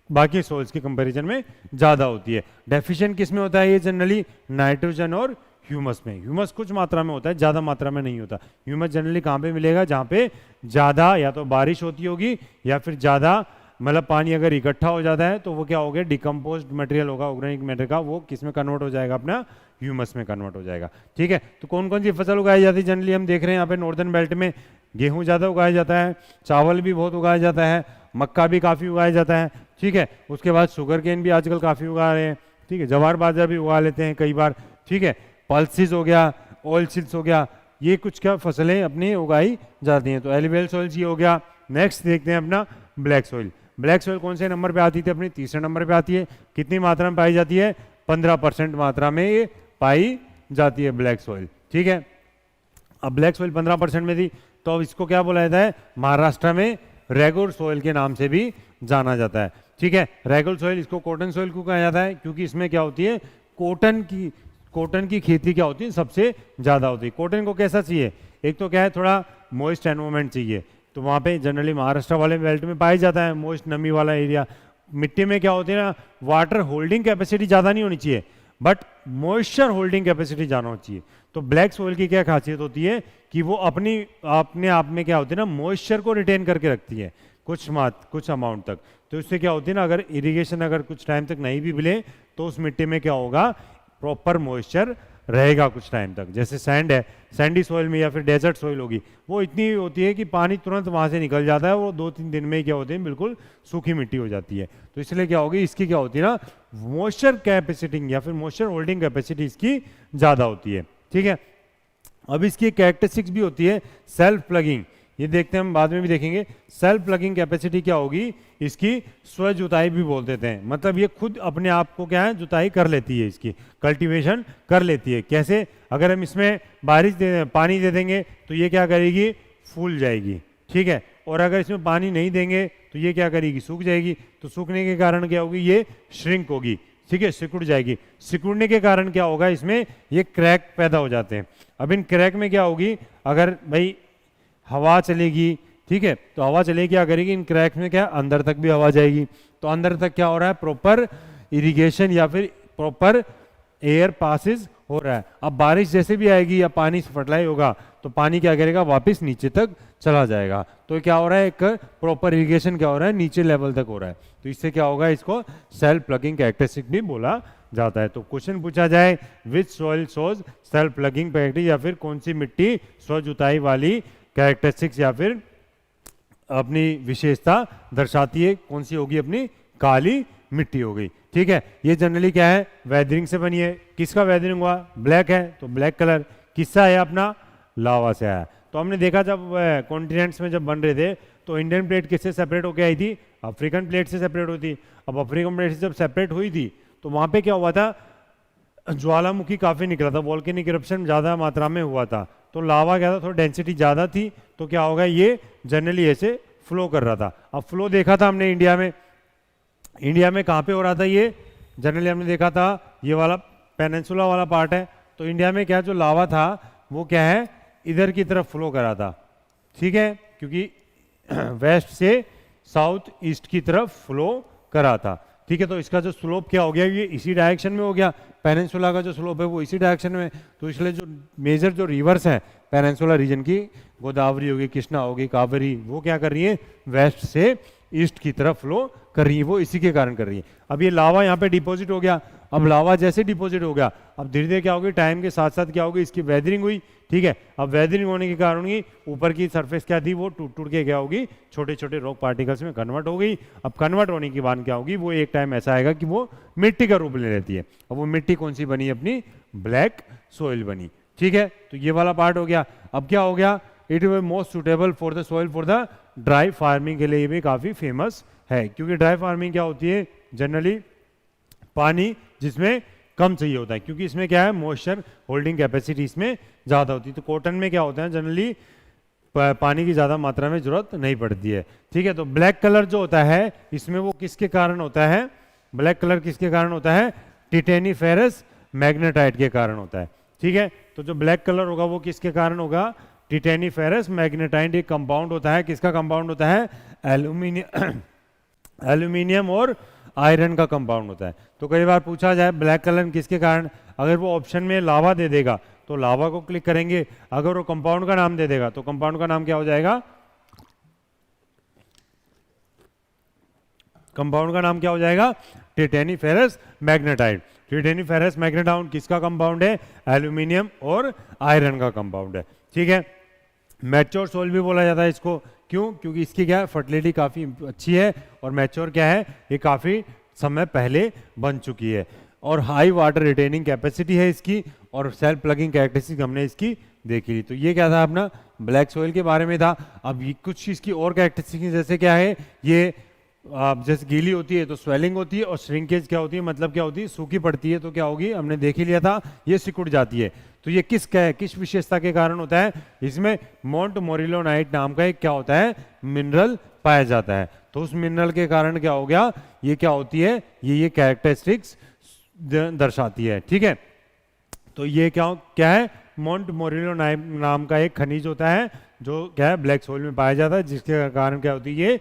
बाकी सोल्स के कंपैरिजन में ज़्यादा होती है। डेफिशिएंट किस में होता है, ये जनरली नाइट्रोजन और ह्यूमस में। ह्यूमस कुछ मात्रा में होता है, ज़्यादा मात्रा में नहीं होता। ह्यूमस जनरली कहाँ पे मिलेगा, जहाँ पे ज़्यादा या तो बारिश होती होगी या फिर ज़्यादा मतलब पानी अगर इकट्ठा हो जाता है तो वो क्या हो गया, डिकम्पोज्ड मटेरियल होगा, ऑर्गेनिक मैटर का, वो किस में कन्वर्ट हो जाएगा, अपना ह्यूमस में कन्वर्ट हो जाएगा। ठीक है, तो कौन कौन सी फसल उगाई जाती है, जनरली हम देख रहे हैं यहाँ पे नॉर्दर्न बेल्ट में गेहूँ ज़्यादा उगाया जाता है, चावल भी बहुत उगाया जाता है, मक्का भी काफ़ी उगाया जाता है। ठीक है, उसके बाद शुगर केन भी आजकल काफ़ी उगा रहे हैं। ठीक है, जवार बाजरा भी उगा लेते हैं कई बार। ठीक है, पल्सिस हो गया, ऑयल सीड्स हो गया, ये कुछ क्या फसलें अपनी उगाई जाती हैं। तो एलुवियल सॉइल्स ये हो गया। नेक्स्ट देखते हैं अपना ब्लैक सॉइल। ब्लैक सॉइल कौन से नंबर पे आती थी, अपनी तीसरे नंबर पे आती है। कितनी मात्रा में पाई जाती है, 15% मात्रा में ये पाई जाती है ब्लैक सॉइल। ठीक है, अब ब्लैक सॉइल 15% में थी, तो अब इसको क्या बोला जाता है, महाराष्ट्र में रेगुर सॉइल के नाम से भी जाना जाता है। ठीक है, रेगुर सॉइल, इसको कॉटन सॉइल क्यों कहा जाता है, क्योंकि इसमें क्या होती है, कॉटन की खेती क्या होती है, सबसे ज़्यादा होती है। कॉटन को कैसा चाहिए, एक तो क्या है, थोड़ा मॉइस्ट एनवायरमेंट चाहिए, तो वहाँ पे जनरली महाराष्ट्र वाले बेल्ट में पाया जाता है मोस्ट नमी वाला एरिया। मिट्टी में क्या होती है ना, वाटर होल्डिंग कैपेसिटी ज़्यादा नहीं होनी चाहिए, बट मॉइस्चर होल्डिंग कैपेसिटी ज़्यादा होनी चाहिए। तो ब्लैक सोइल की क्या खासियत होती है कि वो अपने आप में क्या होती है ना, मॉइस्चर को रिटेन करके रखती है कुछ अमाउंट तक। तो इससे क्या होती है ना, अगर इरिगेशन अगर कुछ टाइम तक नहीं भी मिले तो उस मिट्टी में क्या होगा, प्रॉपर मॉइस्चर रहेगा कुछ टाइम तक। जैसे सैंड है, सैंडी सॉइल में या फिर डेजर्ट सॉइल होगी, वो इतनी होती है कि पानी तुरंत वहाँ से निकल जाता है, वो 2-3 दिन में ही क्या होते हैं, बिल्कुल सूखी मिट्टी हो जाती है। तो इसलिए क्या होगी, इसकी क्या होती है ना, मॉइस्चर कैपेसिटी या फिर मॉइस्चर होल्डिंग कैपेसिटी इसकी ज़्यादा होती है। ठीक है, अब इसकी एक कैरेक्टरिस्टिक्स भी होती है सेल्फ प्लगिंग, ये देखते हैं हम बाद में भी देखेंगे। सेल्फ प्लगिंग कैपेसिटी क्या होगी, इसकी स्व जुताई भी बोल देते हैं, मतलब ये खुद अपने आप को क्या है, जुताई कर लेती है, इसकी कल्टीवेशन कर लेती है। कैसे, अगर हम इसमें पानी दे देंगे तो ये क्या करेगी, फूल जाएगी। ठीक है, और अगर इसमें पानी नहीं देंगे तो ये क्या करेगी, सूख जाएगी। तो सूखने के कारण क्या होगी, ये श्रिंक होगी। ठीक है, सिकुड़ जाएगी। सिकुड़ने के कारण क्या होगा, इसमें ये क्रैक पैदा हो जाते हैं। अब इन क्रैक में क्या होगी, अगर भाई हवा चलेगी, ठीक है, तो हवा चलेगी क्या करेगी, इन क्रैक में क्या अंदर तक भी हवा जाएगी। तो अंदर तक क्या हो रहा है, प्रॉपर इरिगेशन या फिर प्रॉपर एयर पासिस हो रहा है। अब बारिश जैसे भी आएगी या पानी फर्टिलाइज होगा तो पानी क्या करेगा, वापस नीचे तक चला जाएगा। तो क्या हो रहा है, एक प्रॉपर इरिगेशन क्या हो रहा है, नीचे लेवल तक हो रहा है। तो इससे क्या होगा, इसको सेल्फ प्लगिंग कैरेक्टरिस्टिक भी बोला जाता है। तो क्वेश्चन पूछा जाए, विच soil shows self plugging characteristic, या फिर कौन सी मिट्टी स्व जुताई वाली कैरेक्टरिस्टिक्स या फिर अपनी विशेषता दर्शाती है, कौन सी होगी, अपनी काली मिट्टी हो गई। ठीक है, ये जनरली क्या है, वेदरिंग से बनी है। किसका वेदरिंग हुआ, ब्लैक है तो ब्लैक कलर। किससे आया, अपना लावा से आया। तो हमने देखा जब कॉन्टिनेंट्स में जब बन रहे थे तो इंडियन प्लेट किससे सेपरेट होकर आई थी, अफ्रीकन प्लेट से सेपरेट हुई थी। अब अफ्रीकन प्लेट से जब सेपरेट हुई थी तो वहां पे क्या हुआ था, ज्वालामुखी काफी निकला था, वोल्केनिक इरप्शन ज्यादा मात्रा में हुआ था, तो लावा क्या था, थोड़ी डेंसिटी ज्यादा थी, तो क्या होगा, ये जनरली ऐसे फ्लो कर रहा था। अब फ्लो देखा था हमने इंडिया में, इंडिया में कहाँ पे हो रहा था ये, जनरली हमने देखा था ये वाला पेनिनसुला वाला पार्ट है, तो इंडिया में क्या जो लावा था वो क्या है, इधर की तरफ फ्लो करा था। ठीक है, क्योंकि वेस्ट से साउथ ईस्ट की तरफ फ्लो करा था। ठीक है, तो इसका जो स्लोप क्या हो गया, ये इसी डायरेक्शन में हो गया, पेनिनसुला का जो स्लोप है वो इसी डायरेक्शन में। तो इसलिए जो मेजर जो रिवर्स हैं पेनिनसुला रीजन की, गोदावरी होगी, कृष्णा होगी, कावेरी, वो क्या कर रही है, वेस्ट से ईस्ट की तरफ फ्लो कर रही है, वो इसी के कारण कर रही है। अब ये लावा यहाँ पे डिपॉजिट हो गया, अब लावा जैसे डिपॉजिट हो गया, अब धीरे धीरे क्या होगी, टाइम के साथ साथ क्या होगी, इसकी वेदरिंग हुई। ठीक है, अब वेदरिंग होने के कारण ही ऊपर की सरफेस क्या थी, वो टूट टूट के क्या होगी, छोटे छोटे रॉक पार्टिकल्स में कन्वर्ट हो गई। अब कन्वर्ट होने के बाद क्या होगी, वो एक टाइम ऐसा आएगा कि वो मिट्टी का रूप ले लेती है। अब वो मिट्टी कौन सी बनी, अपनी ब्लैक सोइल बनी। ठीक है, तो ये वाला पार्ट हो गया। अब क्या हो गया, it is most suitable for the soil for the dry farming के लिए ये भी काफी फेमस है, क्योंकि ड्राई फार्मिंग क्या होती है, जनरली पानी जिसमें कम चाहिए होता है, क्योंकि इसमें क्या है, मॉइस्चर होल्डिंग कैपेसिटी इसमें ज्यादा होती है। तो कॉटन में क्या होता है, जनरली पानी की ज्यादा मात्रा में जरूरत नहीं पड़ती है। ठीक है, तो ब्लैक कलर जो होता है इसमें वो किसके कारण होता है, ब्लैक कलर किसके कारण होता है, टिटेनीफेरस मैग्नेटाइट के कारण होता है। ठीक है, तो जो ब्लैक कलर होगा वो किसके कारण होगा, टिटेनीफेरस मैग्नेटाइट एक कंपाउंड होता है। किसका कंपाउंड होता है, एल्यूमिनियम, एल्यूमिनियम और आयरन का कंपाउंड होता है। तो कई बार पूछा जाए ब्लैक कलर किसके कारण, अगर वो ऑप्शन में लावा दे देगा तो लावा को क्लिक करेंगे, अगर वो कंपाउंड का नाम दे देगा तो कंपाउंड का नाम क्या हो जाएगा, कंपाउंड का नाम क्या हो जाएगा, टिटेनीफेरस मैग्नेटाइट। टिटेनीफेरस मैग्नेटाइट किसका कंपाउंड है, एल्यूमिनियम और आयरन का कंपाउंड है। ठीक है, मैच्योर सोइल भी बोला जाता है इसको, क्यों, क्योंकि इसकी क्या है, फर्टिलिटी काफ़ी अच्छी है, और मैच्योर क्या है, ये काफ़ी समय पहले बन चुकी है, और हाई वाटर रिटेनिंग कैपेसिटी है इसकी, और सेल्फ प्लगिंग कैरेक्टरिस्टिक हमने इसकी देखी ली। तो ये क्या था अपना ब्लैक सोइल के बारे में था। अब ये कुछ इसकी और कैरेक्टरिस्टिक जैसे क्या है, ये जैसे गीली होती है तो स्वेलिंग होती है, और श्रिंकेज क्या होती है, मतलब क्या होती है, सूखी पड़ती है तो क्या होगी, हमने देख ही लिया था, ये सिकुड़ जाती है। तो ये किस विशेषता के कारण होता है, इसमें मोंट मोरिलोनाइट नाम का एक क्या होता है, मिनरल पाया जाता है। तो उस मिनरल के कारण क्या हो गया, ये क्या होती है, ये कैरेक्टरिस्टिक्स दर्शाती है। ठीक है, तो ये क्या है, मोंट मोरिलोनाइट नाम का एक खनिज होता है जो क्या है, ब्लैक सोइल में पाया जाता है, जिसके कारण क्या होती है, ये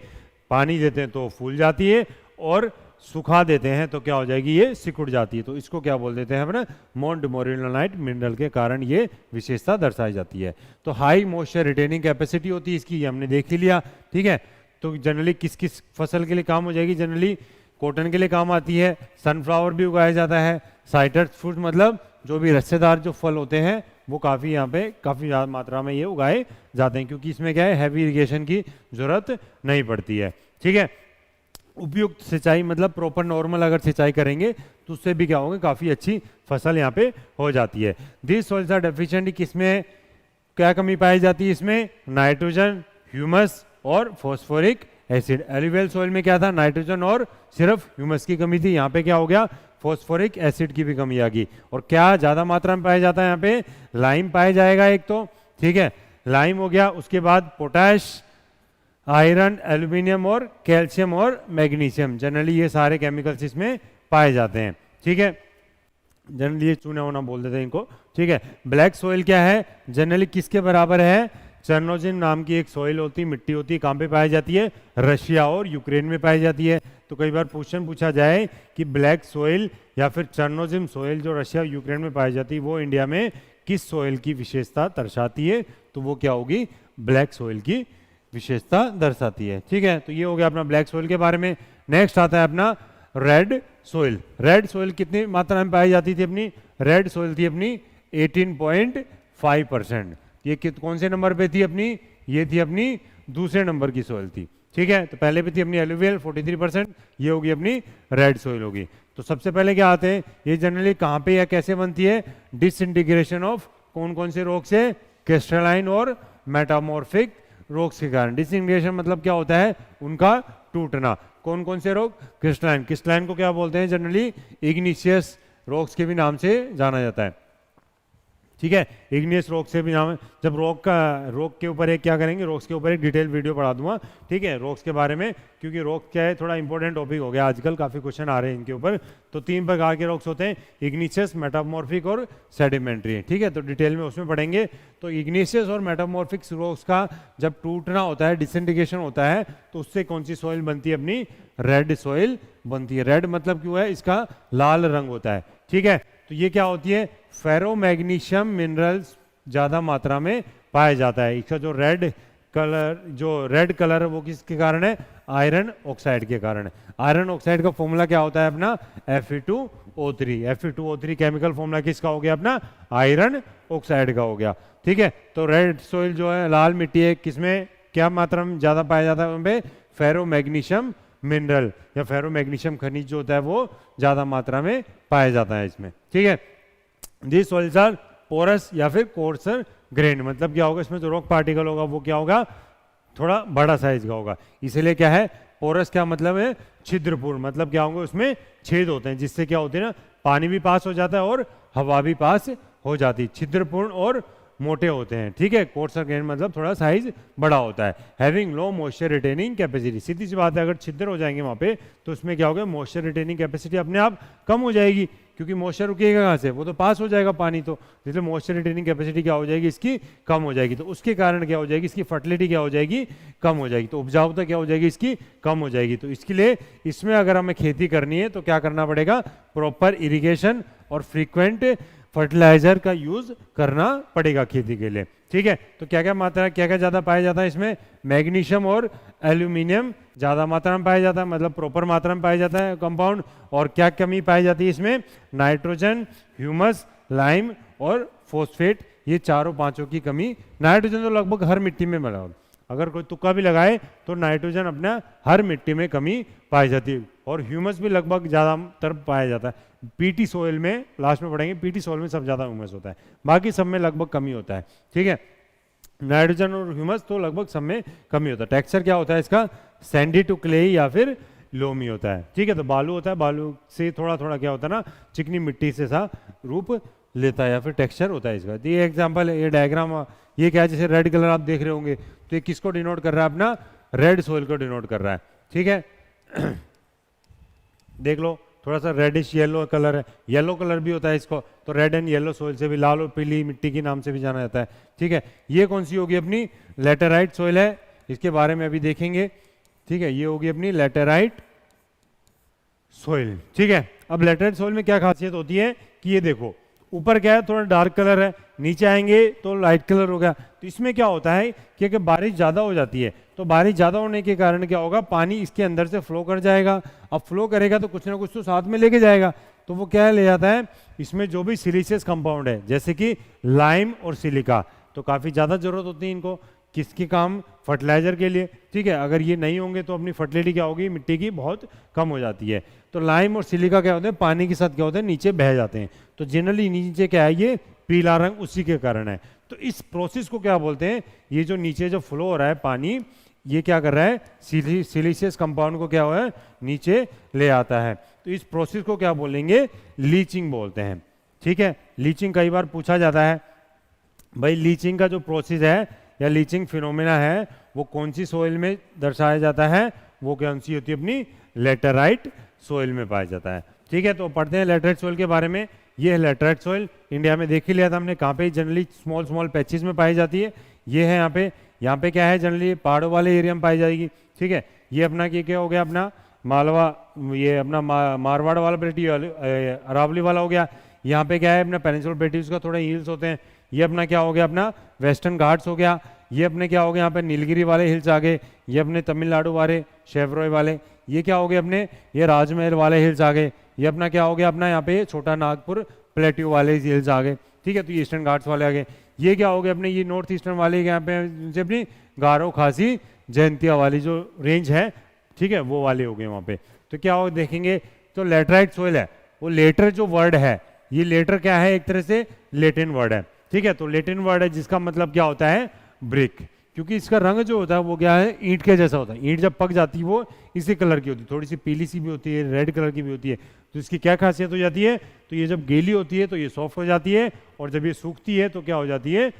पानी देते हैं तो फूल जाती है, और सुखा देते हैं तो क्या हो जाएगी, ये सिकुड़ जाती है। तो इसको क्या बोल देते हैं अपना, मोंट मोरिलोनाइट मिनरल के कारण ये विशेषता दर्शाई जाती है। तो हाई मॉइस्चर रिटेनिंग कैपेसिटी होती है इसकी, ये हमने देख ही लिया। ठीक है, तो जनरली किस किस फसल के लिए काम हो जाएगी, जनरली कॉटन के लिए काम आती है, सनफ्लावर भी उगाया जाता है, साइट्रस फ्रूट मतलब जो भी रस्सेदार जो फल होते हैं वो काफ़ी यहाँ पे काफ़ी ज़्यादा मात्रा में ये उगाए जाते हैं, क्योंकि इसमें क्या है, हैवी इरिगेशन की जरूरत नहीं पड़ती है। ठीक है, उपयुक्त सिंचाई मतलब प्रॉपर नॉर्मल अगर सिंचाई करेंगे तो उससे भी क्या होगा, काफ़ी अच्छी फसल यहाँ पे हो जाती है। दिस सॉइल्स आर डेफिशिएंट, किसमें क्या कमी पाई जाती है, इसमें नाइट्रोजन, ह्यूमस और फॉस्फोरिक एसिड। एलुवियल सॉइल में क्या था, नाइट्रोजन और सिर्फ ह्यूमस की कमी थी, यहाँ पे क्या हो गया, फॉस्फोरिक एसिड की भी कमी आ गई। और क्या ज्यादा मात्रा में पाया जाता है यहाँ पे, लाइम पाया जाएगा एक तो। ठीक है, लाइम हो गया, उसके बाद पोटैश, आयरन, एल्यूमिनियम और कैल्शियम और मैग्नीशियम, जनरली ये सारे केमिकल्स इसमें पाए जाते हैं। ठीक है, जनरली ये चूना वूना बोल देते हैं इनको। ठीक है, ब्लैक सॉइल क्या है, जनरली किसके बराबर है, चर्नोजिन नाम की एक सॉइल होती है, मिट्टी होती है, कहाँ पे पाई जाती है, रशिया और यूक्रेन में पाई जाती है। तो कई बार क्वेश्चन पूछा जाए कि ब्लैक सॉइल या फिर चर्नोजिम सॉइल जो रशिया यूक्रेन में पाई जाती है वो इंडिया में किस सॉइल की विशेषता दर्शाती है, तो वो क्या होगी, ब्लैक सॉइल की विशेषता दर्शाती है। ठीक है, तो ये हो गया अपना ब्लैक सॉइल के बारे में। नेक्स्ट आता है अपना रेड सॉइल। रेड सॉइल कितनी मात्रा में पाई जाती थी अपनी, रेड सॉइल थी अपनी 18.5%। ये कौन से नंबर पे थी अपनी, ये थी अपनी दूसरे नंबर की सॉइल थी। ठीक है, तो पहले भी थी अपनी एलुवियल 43%, ये होगी अपनी रेड सोइल होगी। तो सबसे पहले क्या आते हैं, ये जनरली कहाँ पे या कैसे बनती है, डिसइंटीग्रेशन ऑफ कौन कौन से रोक से, क्रिस्टलाइन और मेटामॉर्फिक रोक्स के कारण। डिसइंटीग्रेशन मतलब क्या होता है, उनका टूटना। कौन कौन से रोक, क्रिस्टलाइन, क्रिस्टलाइन को क्या बोलते हैं जनरली, इग्निशियस रॉक्स के भी नाम से जाना जाता है। ठीक है, इग्नियस रॉक से भी नाम है। जब रॉक के ऊपर एक क्या करेंगे, रॉक्स के ऊपर एक डिटेल वीडियो पढ़ा दूंगा, ठीक है, रॉक्स के बारे में, क्योंकि रॉक क्या है थोड़ा इंपॉर्टेंट टॉपिक हो गया आजकल, काफी क्वेश्चन आ रहे हैं इनके ऊपर। तो 3 प्रकार के रॉक्स होते हैं, इग्निशियस, मेटामॉर्फिक और सेडिमेंट्री। ठीक है, तो डिटेल में उसमें पढ़ेंगे। तो इग्निशियस और मेटामॉर्फिक रॉक्स का जब टूटना होता है, डिसइंटीग्रेशन होता है, तो उससे कौन सी सॉइल बनती है, अपनी रेड सॉइल बनती है। रेड मतलब क्यों है, इसका लाल रंग होता है। ठीक है, तो ये क्या होती है, फेरोमैग्नीशियम मिनरल्स ज्यादा मात्रा में पाया जाता है। इसका जो रेड कलर है वो किसके कारण है, आयरन ऑक्साइड के कारण है। आयरन ऑक्साइड का फॉर्मूला क्या होता है अपना, Fe2O3। Fe2O3 केमिकल फॉर्मूला किसका हो गया अपना, आयरन ऑक्साइड का हो गया। ठीक है, तो रेड सोइल जो है, लाल मिट्टी है, किसमें क्या मात्रा में ज्यादा पाया जाता है, वहां पे फेरोमैग्नीशियम मिनरल या फेरोमैग्नीशियम खनिज जो होता है वो ज्यादा मात्रा में पाया जाता है इसमें। ठीक है, दिस सॉइल्स आर पोरस या फिर कोर्सर ग्रेन, मतलब क्या होगा, इसमें जो रॉक पार्टिकल होगा वो क्या होगा, थोड़ा बड़ा साइज का होगा। इसलिए क्या है, पोरस क्या मतलब है, छिद्रपूर्ण, मतलब क्या होंगे, उसमें छेद होते हैं, जिससे क्या होते हैं ना, पानी भी पास हो जाता है और हवा भी पास हो जाती है। छिद्रपूर्ण और मोटे होते हैं। ठीक है, कोर्सर ग्रेन मतलब थोड़ा साइज बड़ा होता है। Having low moisture retaining capacity, सीधी सी बात है, अगर छिद्र हो जाएंगे वहां पे तो उसमें क्या होगा, मॉइस्चर रिटेनिंग कैपेसिटी अपने आप कम हो जाएगी, क्योंकि मॉइस्चर रुकेगा कहाँ से, वो तो पास हो जाएगा पानी, तो इसलिए मॉइस्चर रिटेनिंग कैपेसिटी क्या हो जाएगी, इसकी कम हो जाएगी। तो उसके कारण क्या हो जाएगी, इसकी फर्टिलिटी क्या हो जाएगी, कम हो जाएगी। तो उपजाऊता क्या हो जाएगी, इसकी कम हो जाएगी। तो इसके लिए इसमें अगर हमें खेती करनी है तो क्या करना पड़ेगा, प्रॉपर इरिगेशन और फ्रीक्वेंट फर्टिलाइजर का यूज करना पड़ेगा खेती के लिए। ठीक है, तो क्या क्या मात्रा, क्या क्या ज्यादा पाया जाता है इसमें, मैग्नीशियम और एल्यूमिनियम ज्यादा मात्रा में पाया जाता है, मतलब प्रॉपर मात्रा में पाया जाता है कंपाउंड। और क्या कमी पाई जाती है इसमें, नाइट्रोजन, ह्यूमस, लाइम और फॉस्फेट, ये चारों पांचों की कमी। नाइट्रोजन तो लगभग हर मिट्टी में मिला, अगर कोई तुक्का भी लगाए तो नाइट्रोजन अपना हर मिट्टी में कमी पाई जाती है। और ह्यूमस भी लगभग ज्यादातर पाया जाता है। पीटी सोइल में, लास्ट में पढ़ेंगे, पीटी सोइल में सब ज्यादा ह्यूमस होता है, बाकी सब में लगभग कमी होता है। ठीक है, नाइट्रोजन और ह्यूमस तो लगभग सब में कमी होता है। टेक्सचर क्या होता है इसका, सैंडी टू क्ले या फिर लोमी होता है। ठीक है, तो बालू होता है, बालू से थोड़ा थोड़ा क्या होता है ना, चिकनी मिट्टी से सा रूप लेता है या फिर टेक्सचर होता है इसका। ये एग्जांपल है, ये डायग्राम, ये क्या है, जैसे रेड कलर आप देख रहे होंगे, तो ये किसको डिनोट कर रहा है, अपना रेड सोइल को डिनोट कर रहा है। ठीक है, देख लो, थोड़ा सा रेडिश येलो कलर है, येलो कलर भी होता है इसको, तो रेड एंड येलो सोइल से भी, लाल और पीली मिट्टी के नाम से भी जाना जाता है। ठीक है, ये कौन सी होगी, अपनी लेटेराइट सोइल है, इसके बारे में अभी देखेंगे। ठीक है, ये होगी अपनी लेटेराइट सोइल। ठीक है, अब लेटेराइट सोइल में क्या खासियत होती है कि ये देखो, ऊपर क्या है, थोड़ा डार्क कलर है, नीचे आएंगे तो लाइट कलर हो गया। तो इसमें क्या होता है कि अगर बारिश ज़्यादा हो जाती है तो बारिश ज़्यादा होने के कारण क्या होगा, पानी इसके अंदर से फ्लो कर जाएगा। अब फ्लो करेगा तो कुछ ना कुछ तो साथ में लेके जाएगा, तो वो क्या ले जाता है, इसमें जो भी सिलिशियस कंपाउंड है, जैसे कि लाइम और सिलिका, तो काफ़ी ज़्यादा जरूरत होती है इनको, किसके काम, फर्टिलाइजर के लिए। ठीक है, अगर ये नहीं होंगे तो अपनी फर्टिलिटी क्या होगी, मिट्टी की बहुत कम हो जाती है। तो लाइम और सिलिका क्या होते हैं, पानी के साथ क्या होते हैं, नीचे बह जाते हैं। तो जनरली नीचे क्या है, ये पीला रंग उसी के कारण है। तो इस प्रोसेस को क्या बोलते हैं, ये जो नीचे जो फ्लो हो रहा है पानी, ये क्या कर रहा है, सिलिशियस कंपाउंड को क्या हुआ है, नीचे ले आता है। तो इस प्रोसेस को क्या बोलेंगे, लीचिंग बोलते हैं। ठीक है, लीचिंग कई बार पूछा जाता है, भाई लीचिंग का जो प्रोसेस है या लीचिंग फिनोमेना है वो कौन सी सोइल में दर्शाया जाता है, वो कौन सी होती है, अपनी लेटेराइट सोइल में पाया जाता है। ठीक है, तो पढ़ते हैं लेटेराइट सोइल के बारे में। ये है लेटेराइट सोइल, इंडिया में देख ही लिया था हमने, कहाँ पे जनरली स्मॉल स्मॉल पैचेस में पाई जाती है। ये है यहाँ पे क्या है, जनरली पहाड़ों वाले एरिया में पाई जाएगी। ठीक है, ये अपना क्या हो गया, अपना मालवा, ये अपना मारवाड़ वाला बेटी, अरावली वाला हो गया। यहाँ पे क्या है, अपना पेनिनसुलर प्लेट्यूज का थोड़ा हिल्स होते हैं। ये अपना क्या हो गया, अपना वेस्टर्न घाट्स हो गया। ये अपने क्या हो गया, यहाँ पे नीलगिरी वाले हिल्स आ गए। ये अपने तमिलनाडु वाले शेवरॉय वाले। ये क्या हो गए अपने, ये राजमहल वाले हिल्स आ गए। ये अपना क्या हो गया, अपना यहाँ पे छोटा नागपुर प्लेट्यू वाले हिल्स आ गए। ठीक है, तो ये ईस्टर्न घाट्स वाले आ गए। ये क्या हो गए अपने, ये नॉर्थ ईस्टर्न वाले यहाँ पे अपनी गारो खासी जयंतिया वाली जो रेंज है, ठीक है, वो वाले हो गए वहाँ पे। तो क्या हो देखेंगे, तो लेटराइट सोइल है, वो लेटर जो वर्ड है, ये लेटर क्या है, एक तरह से लेटिन वर्ड है, ठीक है। तो लेटिन वर्ड है जिसका मतलब क्या होता है, ब्रिक, क्योंकि इसका रंग जो होता है वो क्या है, ईंट के जैसा होता है। ईंट जब पक जाती है वो इसी कलर की होती है, थोड़ी सी पीली सी भी होती है, रेड कलर की भी होती है। तो इसकी क्या खासियत हो जाती है, तो ये जब गीली होती है तो ये सॉफ्ट हो जाती है, और जब ये सूखती है तो क्या हो जाती है,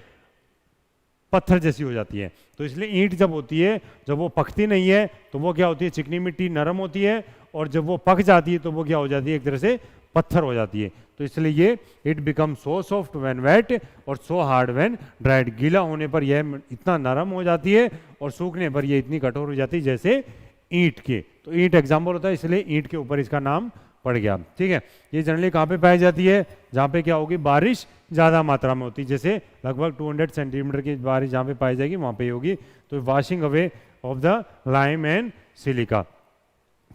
पत्थर जैसी हो जाती है। तो इसलिए ईंट जब होती है, जब वो पकती नहीं है तो वो क्या होती है, चिकनी मिट्टी नरम होती है, और जब वो पक जाती है तो वो क्या हो जाती है, एक तरह से पत्थर हो जाती है। तो इसलिए ये it become so soft when wet और सो हार्ड व्हेन ड्राइड, गीला होने पर यह इतना नरम हो जाती है और सूखने पर यह इतनी कठोर हो जाती है जैसे ईंट के। तो ईंट एग्जाम्पल होता है, इसलिए ईंट के ऊपर इसका नाम पड़ गया, ठीक है। ये जनरली कहाँ पे पाई जाती है, जहाँ पे क्या होगी, बारिश ज़्यादा मात्रा में होती है, जैसे लगभग 200 सेंटीमीटर की बारिश जहाँ पे पाई जाएगी वहाँ पे होगी। तो washing away of the lime and silica,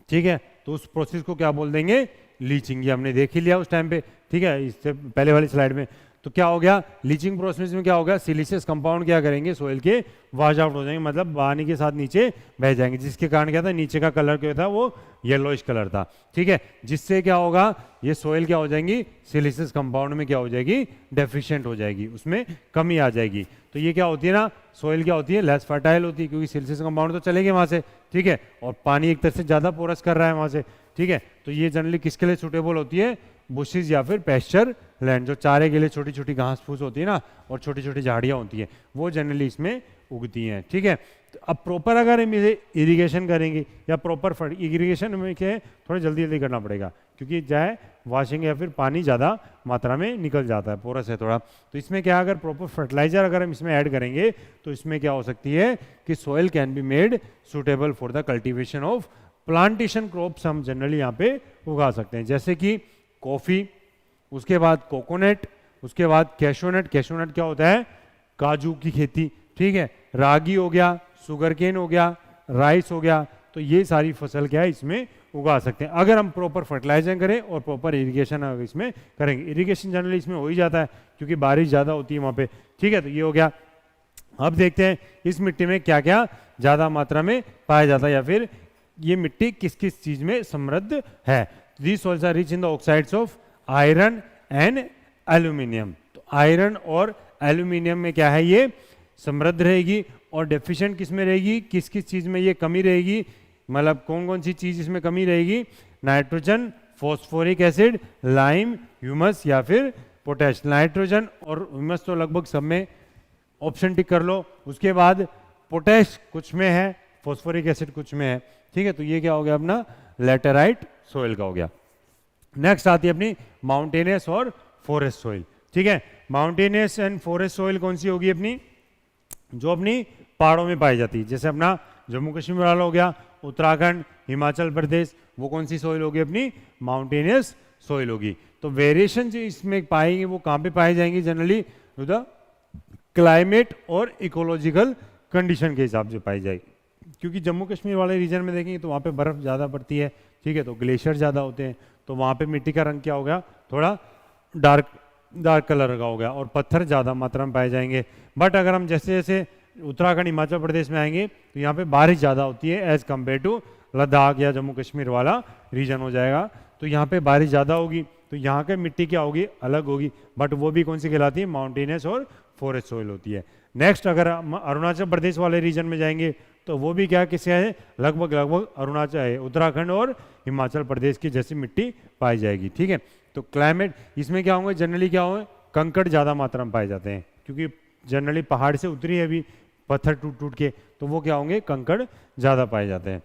ठीक है। तो उस प्रोसेस को क्या बोल देंगे, लीचिंग। ये हमने देख ही लिया उस टाइम पे, ठीक है, इससे पहले वाली स्लाइड में। तो क्या हो गया, लीचिंग प्रोसेस में क्या होगा, सिलिशियस कंपाउंड क्या करेंगे, सोइल के वॉश आउट हो जाएंगे, मतलब पानी के साथ नीचे बह जाएंगे, जिसके कारण क्या था, नीचे का कलर क्या था, वो येलोइश कलर था, ठीक है। जिससे क्या होगा, ये सोइल क्या हो जाएंगी, सिलिशियस कंपाउंड में क्या हो जाएगी, डेफिशिएंट हो जाएगी, उसमें कमी आ जाएगी। तो ये क्या होती है ना, सोइल क्या होती है, लेस फर्टाइल होती है, क्योंकि सिलिशियस कंपाउंड तो चलेंगे वहाँ से, ठीक है, और पानी एक तरह से ज़्यादा पोरस कर रहा है वहाँ से, ठीक है। तो ये जनरली किसके लिए सूटेबल होती है, बुशेज या फिर पेस्चर लैंड, जो चारे के लिए छोटी छोटी घास फूस होती है ना, और छोटी छोटी झाड़ियाँ होती हैं, वो जनरली इसमें उगती हैं, ठीक है। तो अब प्रॉपर अगर हम इसे इरिगेशन करेंगे या प्रॉपर इरिगेशन में क्या है, थोड़ा जल्दी जल्दी करना पड़ेगा, क्योंकि चाहे वॉशिंग या फिर पानी ज़्यादा मात्रा में निकल जाता है, पोरस है थोड़ा। तो इसमें क्या, अगर प्रॉपर फर्टिलाइजर अगर हम इसमें ऐड करेंगे तो इसमें क्या हो सकती है कि soil can be made suitable for the cultivation of plantation crops, हम जनरली यहाँ पे उगा सकते हैं, जैसे कि कॉफ़ी, उसके बाद कोकोनट, उसके बाद कैशोनट। कैशोनट क्या होता है, काजू की खेती, ठीक है। रागी हो गया, शुगर केन हो गया, राइस हो गया। तो ये सारी फसल क्या है, इसमें उगा सकते हैं अगर हम प्रॉपर फर्टिलाइजर करें और प्रॉपर इरिगेशन इसमें करेंगे। इरिगेशन जनरली इसमें हो ही जाता है क्योंकि बारिश ज़्यादा होती है वहाँ पे, ठीक है। तो ये हो गया। अब देखते हैं इस मिट्टी में क्या क्या ज़्यादा मात्रा में पाया जाता है, या फिर ये मिट्टी किस किस चीज़ में समृद्ध है। These soils are rich in the oxides of iron and aluminium। तो आयरन और एल्यूमिनियम में क्या है, ये समृद्ध रहेगी। और डेफिशिएंट किस में रहेगी, किस किस चीज़ में ये कमी रहेगी, मतलब कौन कौन सी चीज़ इसमें कमी रहेगी, nitrogen, phosphoric acid, lime, humus या फिर पोटैश। नाइट्रोजन और ह्यूमस तो लगभग सब में, ऑप्शन टिक कर लो। उसके बाद पोटैश कुछ में है, फॉस्फोरिक एसिड कुछ में है, ठीक है। तो ये क्या हो गया अपना लेटेराइट सोइल का हो गया। नेक्स्ट आती है अपनी माउंटेनियस और फॉरेस्ट सोइल, ठीक है। माउंटेनियस एंड फॉरेस्ट सोइल कौन सी होगी अपनी, जो अपनी पहाड़ों में पाई जाती है, जैसे अपना जम्मू कश्मीर वाला हो गया, उत्तराखंड, हिमाचल प्रदेश, वो कौन सी सोइल होगी अपनी, माउंटेनियस सोइल होगी। तो वेरिएशन जो इसमें पाएंगे वो कहाँ पे पाई जाएंगी, जनरली द क्लाइमेट और इकोलॉजिकल कंडीशन के हिसाब से पाई जाएगी। क्योंकि जम्मू कश्मीर वाले रीजन में देखेंगे तो वहाँ पे बर्फ़ ज़्यादा पड़ती है, ठीक है, तो ग्लेशियर ज़्यादा होते हैं, तो वहाँ पे मिट्टी का रंग क्या हो गया, थोड़ा डार्क कलर का हो गया, और पत्थर ज़्यादा मात्रा में पाए जाएंगे। बट अगर हम जैसे जैसे उत्तराखंड, हिमाचल प्रदेश में आएंगे तो यहाँ पे बारिश ज़्यादा होती है एज़ कम्पेयर टू लद्दाख या जम्मू कश्मीर वाला रीजन हो जाएगा। तो यहाँ पे बारिश ज़्यादा होगी, तो यहाँ की मिट्टी क्या होगी, अलग होगी, बट वो भी कौन सी कहलाती है, माउंटेनियस और फॉरेस्ट सोइल होती है। नेक्स्ट अगर हम अरुणाचल प्रदेश वाले रीजन में जाएंगे तो वो भी क्या किससे है, लगभग अरुणाचल है, उत्तराखंड और हिमाचल प्रदेश की जैसी मिट्टी पाई जाएगी, ठीक है। तो क्लाइमेट इसमें क्या होंगे, जनरली क्या होंगे, कंकड़ ज़्यादा मात्रा में पाए जाते हैं, क्योंकि जनरली पहाड़ से उतरी है अभी पत्थर टूट टूट के, तो वो क्या होंगे, कंकड़ ज़्यादा पाए जाते हैं।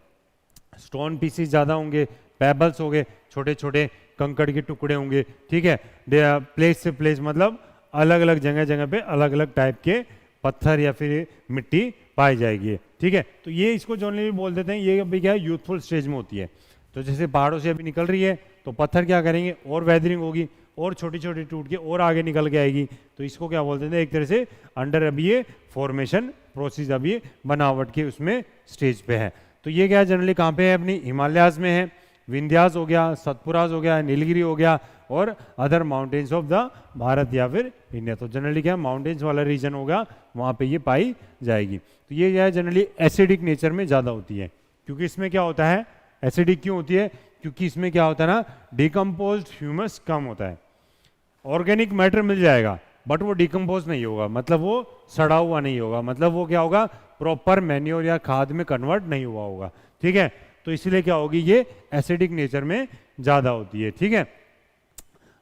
स्टोन पीसीस ज़्यादा होंगे, पेबल्स हो गए, छोटे छोटे कंकड़ के टुकड़े होंगे, ठीक है। प्लेस से प्लेस मतलब अलग अलग जगह जगह पे अलग अलग टाइप के पत्थर या फिर मिट्टी पाई जाएगी, ठीक है। तो ये इसको जनरली बोल देते हैं, ये अभी क्या है, यूथफुल स्टेज में होती है। तो जैसे पहाड़ों से अभी निकल रही है तो पत्थर क्या करेंगे, और वेदरिंग होगी, और छोटी छोटी टूट के और आगे निकल के आएगी, तो इसको क्या बोलते हैं, एक तरह से अंडर अभी ये फॉर्मेशन प्रोसेस अभी बनावट के उसमें स्टेज पे है। तो ये क्या जनरली कहाँ पे है, अपनी हिमालयाज में है, विंध्यास हो गया, सतपुराज हो गया, नीलगिरी हो गया, और other mountains of the Bharat या फिर इंडिया। तो जनरली क्या माउंटेन्स वाला रीजन होगा वहाँ पे ये पाई जाएगी। तो ये क्या है जनरली एसिडिक नेचर में ज़्यादा होती है, क्योंकि इसमें क्या होता है, एसिडिक क्यों होती है, क्योंकि इसमें क्या होता है ना, डिकम्पोज्ड ह्यूमस कम होता है। ऑर्गेनिक मैटर मिल जाएगा बट वो डिकम्पोज नहीं होगा, मतलब वो सड़ा हुआ नहीं होगा, मतलब वो क्या होगा, प्रॉपर मैन्योर या खाद में कन्वर्ट नहीं हुआ होगा। ठीक है, तो इसलिए क्या होगी, ये एसिडिक नेचर में ज़्यादा होती है। ठीक है,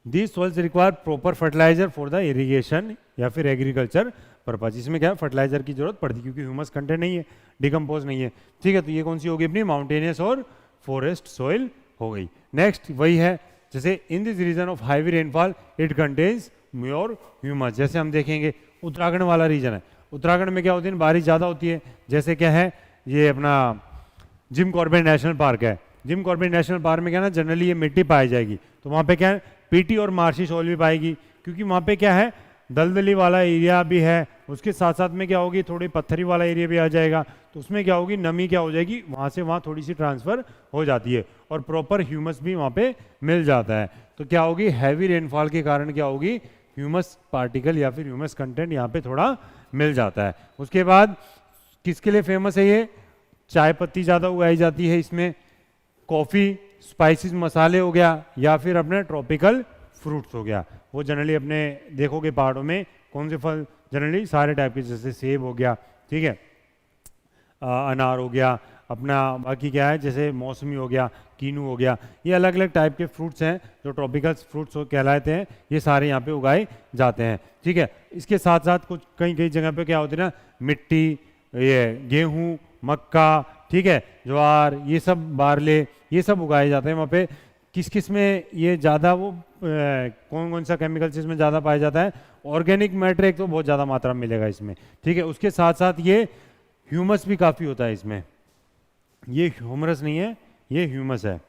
this soils require proper fertilizer for the irrigation या फिर एग्रीकल्चर पर्पज। इसमें क्या है, फर्टिलाइजर की जरूरत पड़ती है क्योंकि ह्यूमस कंटेंट नहीं है, डिकम्पोज नहीं है। ठीक है, तो ये कौन सी होगी अपनी, माउंटेनियस और फॉरेस्ट सॉइल हो गई। नेक्स्ट वही है, जैसे in this region of heavy rainfall it contains more humus. जैसे हम देखेंगे उत्तराखंड वाला रीजन है, उत्तराखंड में क्या होती है, बारिश ज़्यादा होती है। जैसे क्या है, ये अपना जिम कॉर्बेट नेशनल पार्क है, जिम कॉर्बेट नेशनल पार्क में क्या है ना, जनरली ये मिट्टी पाई जाएगी, तो वहाँ पे क्या है, पीटी और मार्शी सॉइल भी पाएगी, क्योंकि वहाँ पे क्या है, दलदली वाला एरिया भी है, उसके साथ साथ में क्या होगी, थोड़ी पत्थरी वाला एरिया भी आ जाएगा, तो उसमें क्या होगी, नमी क्या हो जाएगी, वहाँ से वहाँ थोड़ी सी ट्रांसफ़र हो जाती है और प्रॉपर ह्यूमस भी वहाँ पे मिल जाता है। तो क्या होगी, हैवी रेनफॉल के कारण क्या होगी, ह्यूमस पार्टिकल या फिर ह्यूमस कंटेंट यहाँ पे थोड़ा मिल जाता है। उसके बाद किसके लिए फेमस है ये, चाय पत्ती ज़्यादा उगाई जाती है इसमें, कॉफ़ी, स्पाइसेस मसाले हो गया, या फिर अपने ट्रॉपिकल फ्रूट्स हो गया। वो जनरली अपने देखोगे पहाड़ों में कौन से फल, जनरली सारे टाइप के, जैसे सेब हो गया, ठीक है, अनार हो गया अपना, बाकी क्या है, जैसे मौसमी हो गया, कीनू हो गया, ये अलग अलग टाइप के फ्रूट्स हैं जो ट्रॉपिकल फ्रूट्स कहलाते हैं, ये सारे यहाँ पे उगाए जाते हैं। ठीक है, इसके साथ साथ कुछ कई कई जगह पे क्या होती है ना, मिट्टी, ये गेहूँ, मक्का, ठीक है, ज्वार, ये सब बारले, ये सब उगाए जाते हैं वहाँ पे। किस किस में ये ज़्यादा वो कौन कौन सा केमिकल्स इसमें ज़्यादा पाया जाता है, ऑर्गेनिक मैटर एक तो बहुत ज़्यादा मात्रा में मिलेगा इसमें। ठीक है, उसके साथ साथ ये ह्यूमस भी काफ़ी होता है इसमें, ये ह्यूमरस नहीं है, ये ह्यूमस है।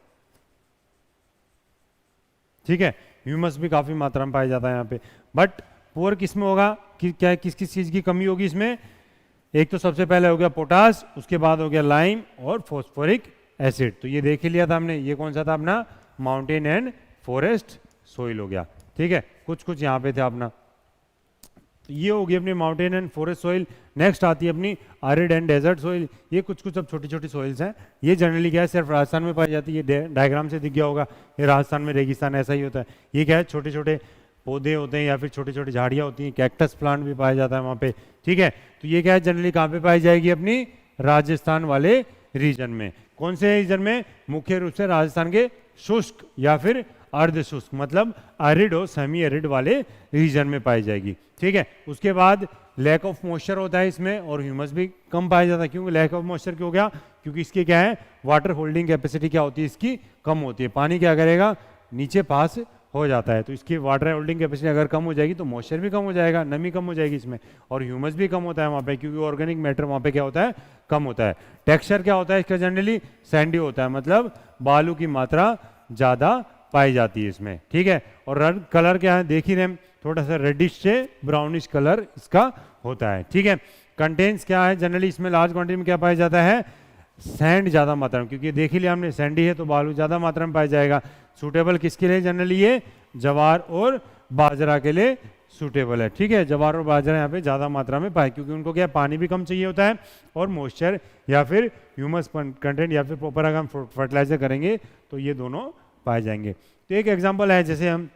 ठीक है, ह्यूमस भी काफ़ी मात्रा में पाया जाता है यहाँ पे। बट पुअर किस में होगा, कि क्या किस किस चीज़ की कमी होगी इसमें, एक तो सबसे पहले हो गया पोटास, उसके बाद हो गया लाइम और फॉस्फोरिक एसिड। तो ये देख ही लिया था हमने, ये कौन सा था अपना, माउंटेन एंड फॉरेस्ट सॉइल हो गया। ठीक है, कुछ कुछ यहाँ पे थे अपना, तो ये होगी अपनी mountain and forest soil. Next आती है अपनी एरिड एंड डेजर्ट सॉइल। ये कुछ कुछ अब छोटी छोटी सॉइल्स हैं, ये जनरली क्या है, सिर्फ राजस्थान में पाई जाती है, ये डायग्राम से दिख गया होगा, ये राजस्थान में रेगिस्तान ऐसा ही होता है। ये क्या है, छोटे छोटे पौधे होते हैं या फिर छोटी छोटी झाड़ियाँ होती हैं, कैक्टस प्लांट भी पाया जाता है वहाँ पे। ठीक है, तो ये क्या है, जनरली कहाँ पे पाई जाएगी, अपनी राजस्थान वाले रीजन में। कौन से रीजन में, मुख्य रूप से राजस्थान के शुष्क या फिर अर्ध शुष्क, मतलब एरिड और सेमी एरिड वाले रीजन में पाई जाएगी। ठीक है, उसके बाद लैक ऑफ मॉइस्चर होता है इसमें, और ह्यूमस भी कम पाया जाता है। क्योंकि लैक ऑफ मॉइस्चर क्यों हो गया, क्योंकि इसके क्या है, वाटर होल्डिंग कैपेसिटी क्या होती है इसकी, कम होती है, पानी क्या करेगा, नीचे पास हो जाता है, तो इसकी वाटर होल्डिंग कैपेसिटी अगर कम हो जाएगी तो मॉइस्चर भी कम हो जाएगा, नमी कम हो जाएगी इसमें, और ह्यूमस भी कम होता है वहाँ पे, क्योंकि ऑर्गेनिक मैटर वहाँ पे क्या होता है, कम होता है। टेक्सचर क्या होता है इसका, जनरली सैंडी होता है, मतलब बालू की मात्रा ज़्यादा पाई जाती है इसमें। ठीक है, और रंग कलर क्या है, देख ही रहे, थोड़ा सा रेडिश से ब्राउनिश कलर इसका होता है। ठीक है, कंटेंट्स क्या है, जनरली इसमें लार्ज क्वांटिटी में क्या पाया जाता है, सैंड ज़्यादा मात्रा में, क्योंकि देख ही लिया हमने सैंडी है तो बालू ज़्यादा मात्रा में पाया जाएगा। सूटेबल किसके लिए, जनरली ये जवार और बाजरा के लिए सूटेबल है। ठीक है, जवार और बाजरा यहाँ पे ज़्यादा मात्रा में पाए, क्योंकि उनको क्या पानी भी कम चाहिए होता है, और मॉइस्चर या फिर ह्यूमस कंटेंट या फिर प्रॉपर अगर हम फर्टिलाइजर करेंगे तो ये दोनों पाए जाएंगे। तो एक एग्जांपल है, जैसे हम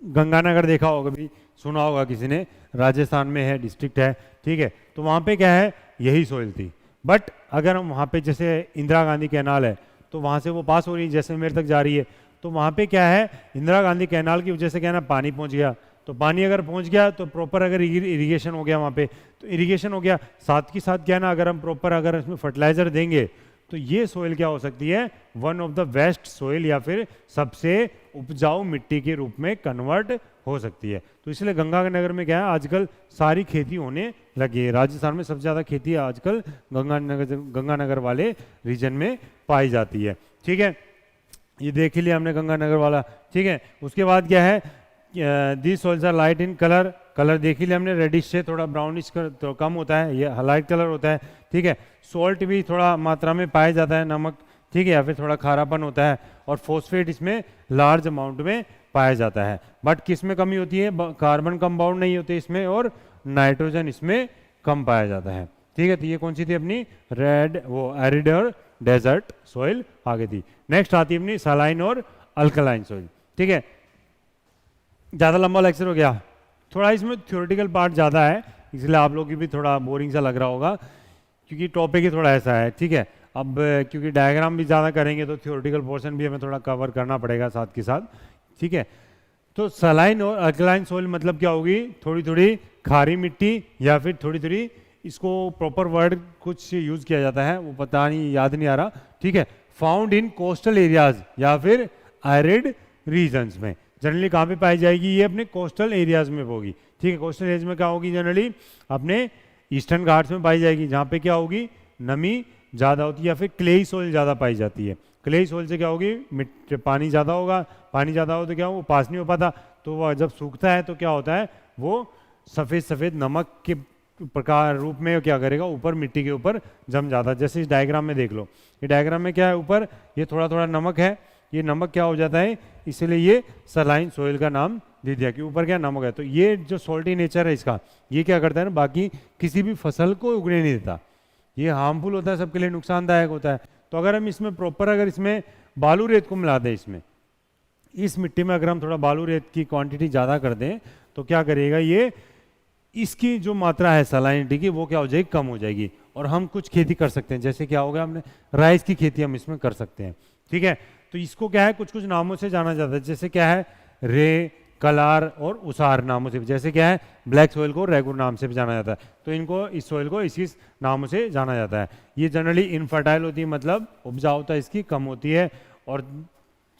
गंगानगर देखा होगा, भी सुना होगा किसी ने, राजस्थान में है, डिस्ट्रिक्ट है। ठीक है, तो वहाँ पे क्या है, यही सॉइल थी। बट अगर हम वहाँ पे, जैसे इंदिरा गांधी कैनाल है, तो वहाँ से वो पास हो रही है, जैसलमेर तक जा रही है, तो वहाँ पे क्या है, इंदिरा गांधी कैनाल की वजह से क्या है ना, पानी पहुँच गया, तो पानी अगर पहुँच गया तो प्रॉपर अगर इरिगेशन हो गया वहाँ पे, तो इरिगेशन हो गया, साथ के साथ क्या है ना, अगर हम प्रॉपर अगर इसमें फर्टिलाइजर देंगे तो ये सोइल क्या हो सकती है, one of the best soil या फिर सबसे उपजाऊ मिट्टी के रूप में कन्वर्ट हो सकती है। तो इसलिए गंगानगर में क्या है, आजकल सारी खेती होने लगी है। राजस्थान में सबसे ज़्यादा खेती आजकल गंगानगर वाले रीजन में पाई जाती है। ठीक है, ये देख ही लिया हमने गंगानगर वाला। ठीक है, उसके बाद क्या है, this soils are light in colour, colour देख ही लिया हमने, रेडिश से थोड़ा ब्राउनिश तो कम होता है, ये लाइट कलर होता है। ठीक है, सॉल्ट भी थोड़ा मात्रा में पाया जाता है, नमक, ठीक है, या फिर थोड़ा खारापन होता है, और फॉस्फेट इसमें लार्ज अमाउंट में पाया जाता है। बट किस में कमी होती है, कार्बन कंपाउंड नहीं होते इसमें और नाइट्रोजन इसमें कम पाया जाता है। ठीक है, तो ये कौन सी थी अपनी रेड वो एरिड और डेजर्ट सॉइल आगे थी। नेक्स्ट आती है अपनी सलाइन और अल्कलाइन सॉइल। ठीक है, ज़्यादा लंबा लेक्चर हो गया, थोड़ा इसमें थ्योरेटिकल पार्ट ज़्यादा है, इसलिए आप लोग की भी थोड़ा बोरिंग सा लग रहा होगा, क्योंकि टॉपिक ही थोड़ा ऐसा है। ठीक है, अब क्योंकि डायग्राम भी ज़्यादा करेंगे तो थ्योरेटिकल पोर्शन भी हमें थोड़ा कवर करना पड़ेगा साथ के साथ। ठीक है, तो सलाइन और अल्कलाइन सोइल मतलब क्या होगी, थोड़ी थोड़ी खारी मिट्टी या फिर थोड़ी थोड़ी, इसको प्रॉपर वर्ड कुछ यूज़ किया जाता है, वो पता नहीं, याद नहीं आ रहा। ठीक है, फाउंड इन कोस्टल एरियाज या फिर एरिड रीजन्स में। जनरली कहाँ पे पाई जाएगी, ये अपने कोस्टल एरियाज में होगी। ठीक है, कोस्टल एरियाज में क्या होगी, जनरली अपने ईस्टर्न घाट्स में पाई जाएगी, जहाँ पे क्या होगी, नमी ज़्यादा होती है या फिर क्लेई सोइल ज़्यादा पाई जाती है। क्लेई सोइल से क्या होगी, मिट्टी पानी ज़्यादा होगा, पानी ज़्यादा हो तो क्या हो, वो पास नहीं हो पाता, तो वह जब सूखता है तो क्या होता है, वो सफ़ेद सफ़ेद नमक के प्रकार रूप में क्या करेगा, ऊपर मिट्टी के ऊपर जम जाता है। जैसे इस डायग्राम में देख लो, ये डायग्राम में क्या है, ऊपर ये थोड़ा थोड़ा नमक है, ये नमक क्या हो जाता है, इसलिए ये सलाइन सोइल का नाम दे दिया कि ऊपर क्या नमक है। तो ये जो सॉल्टी नेचर है इसका, ये क्या करता है ना, बाकी किसी भी फसल को उगने नहीं देता, ये हार्मफुल होता है, सबके लिए नुकसानदायक होता है। तो अगर हम इसमें प्रॉपर, अगर इसमें बालू रेत को मिला दें, इसमें इस मिट्टी में अगर हम थोड़ा बालू रेत की क्वांटिटी ज़्यादा कर दें तो क्या करेगा, ये इसकी जो मात्रा है सलाइनिटी की वो क्या हो जाएगी, कम हो जाएगी, और हम कुछ खेती कर सकते हैं। जैसे क्या होगा, हमने राइस की खेती हम इसमें कर सकते हैं। ठीक है, तो इसको क्या है, कुछ कुछ नामों से जाना जाता है, जैसे क्या है, रे, कलार और उसार नामों से। जैसे क्या है, ब्लैक सोइल को रेगुर नाम से भी जाना जाता है, तो इनको, इस सोइल को इस नामों से जाना जाता है। ये जनरली इनफर्टाइल होती है, मतलब उपजाऊता इसकी कम होती है, और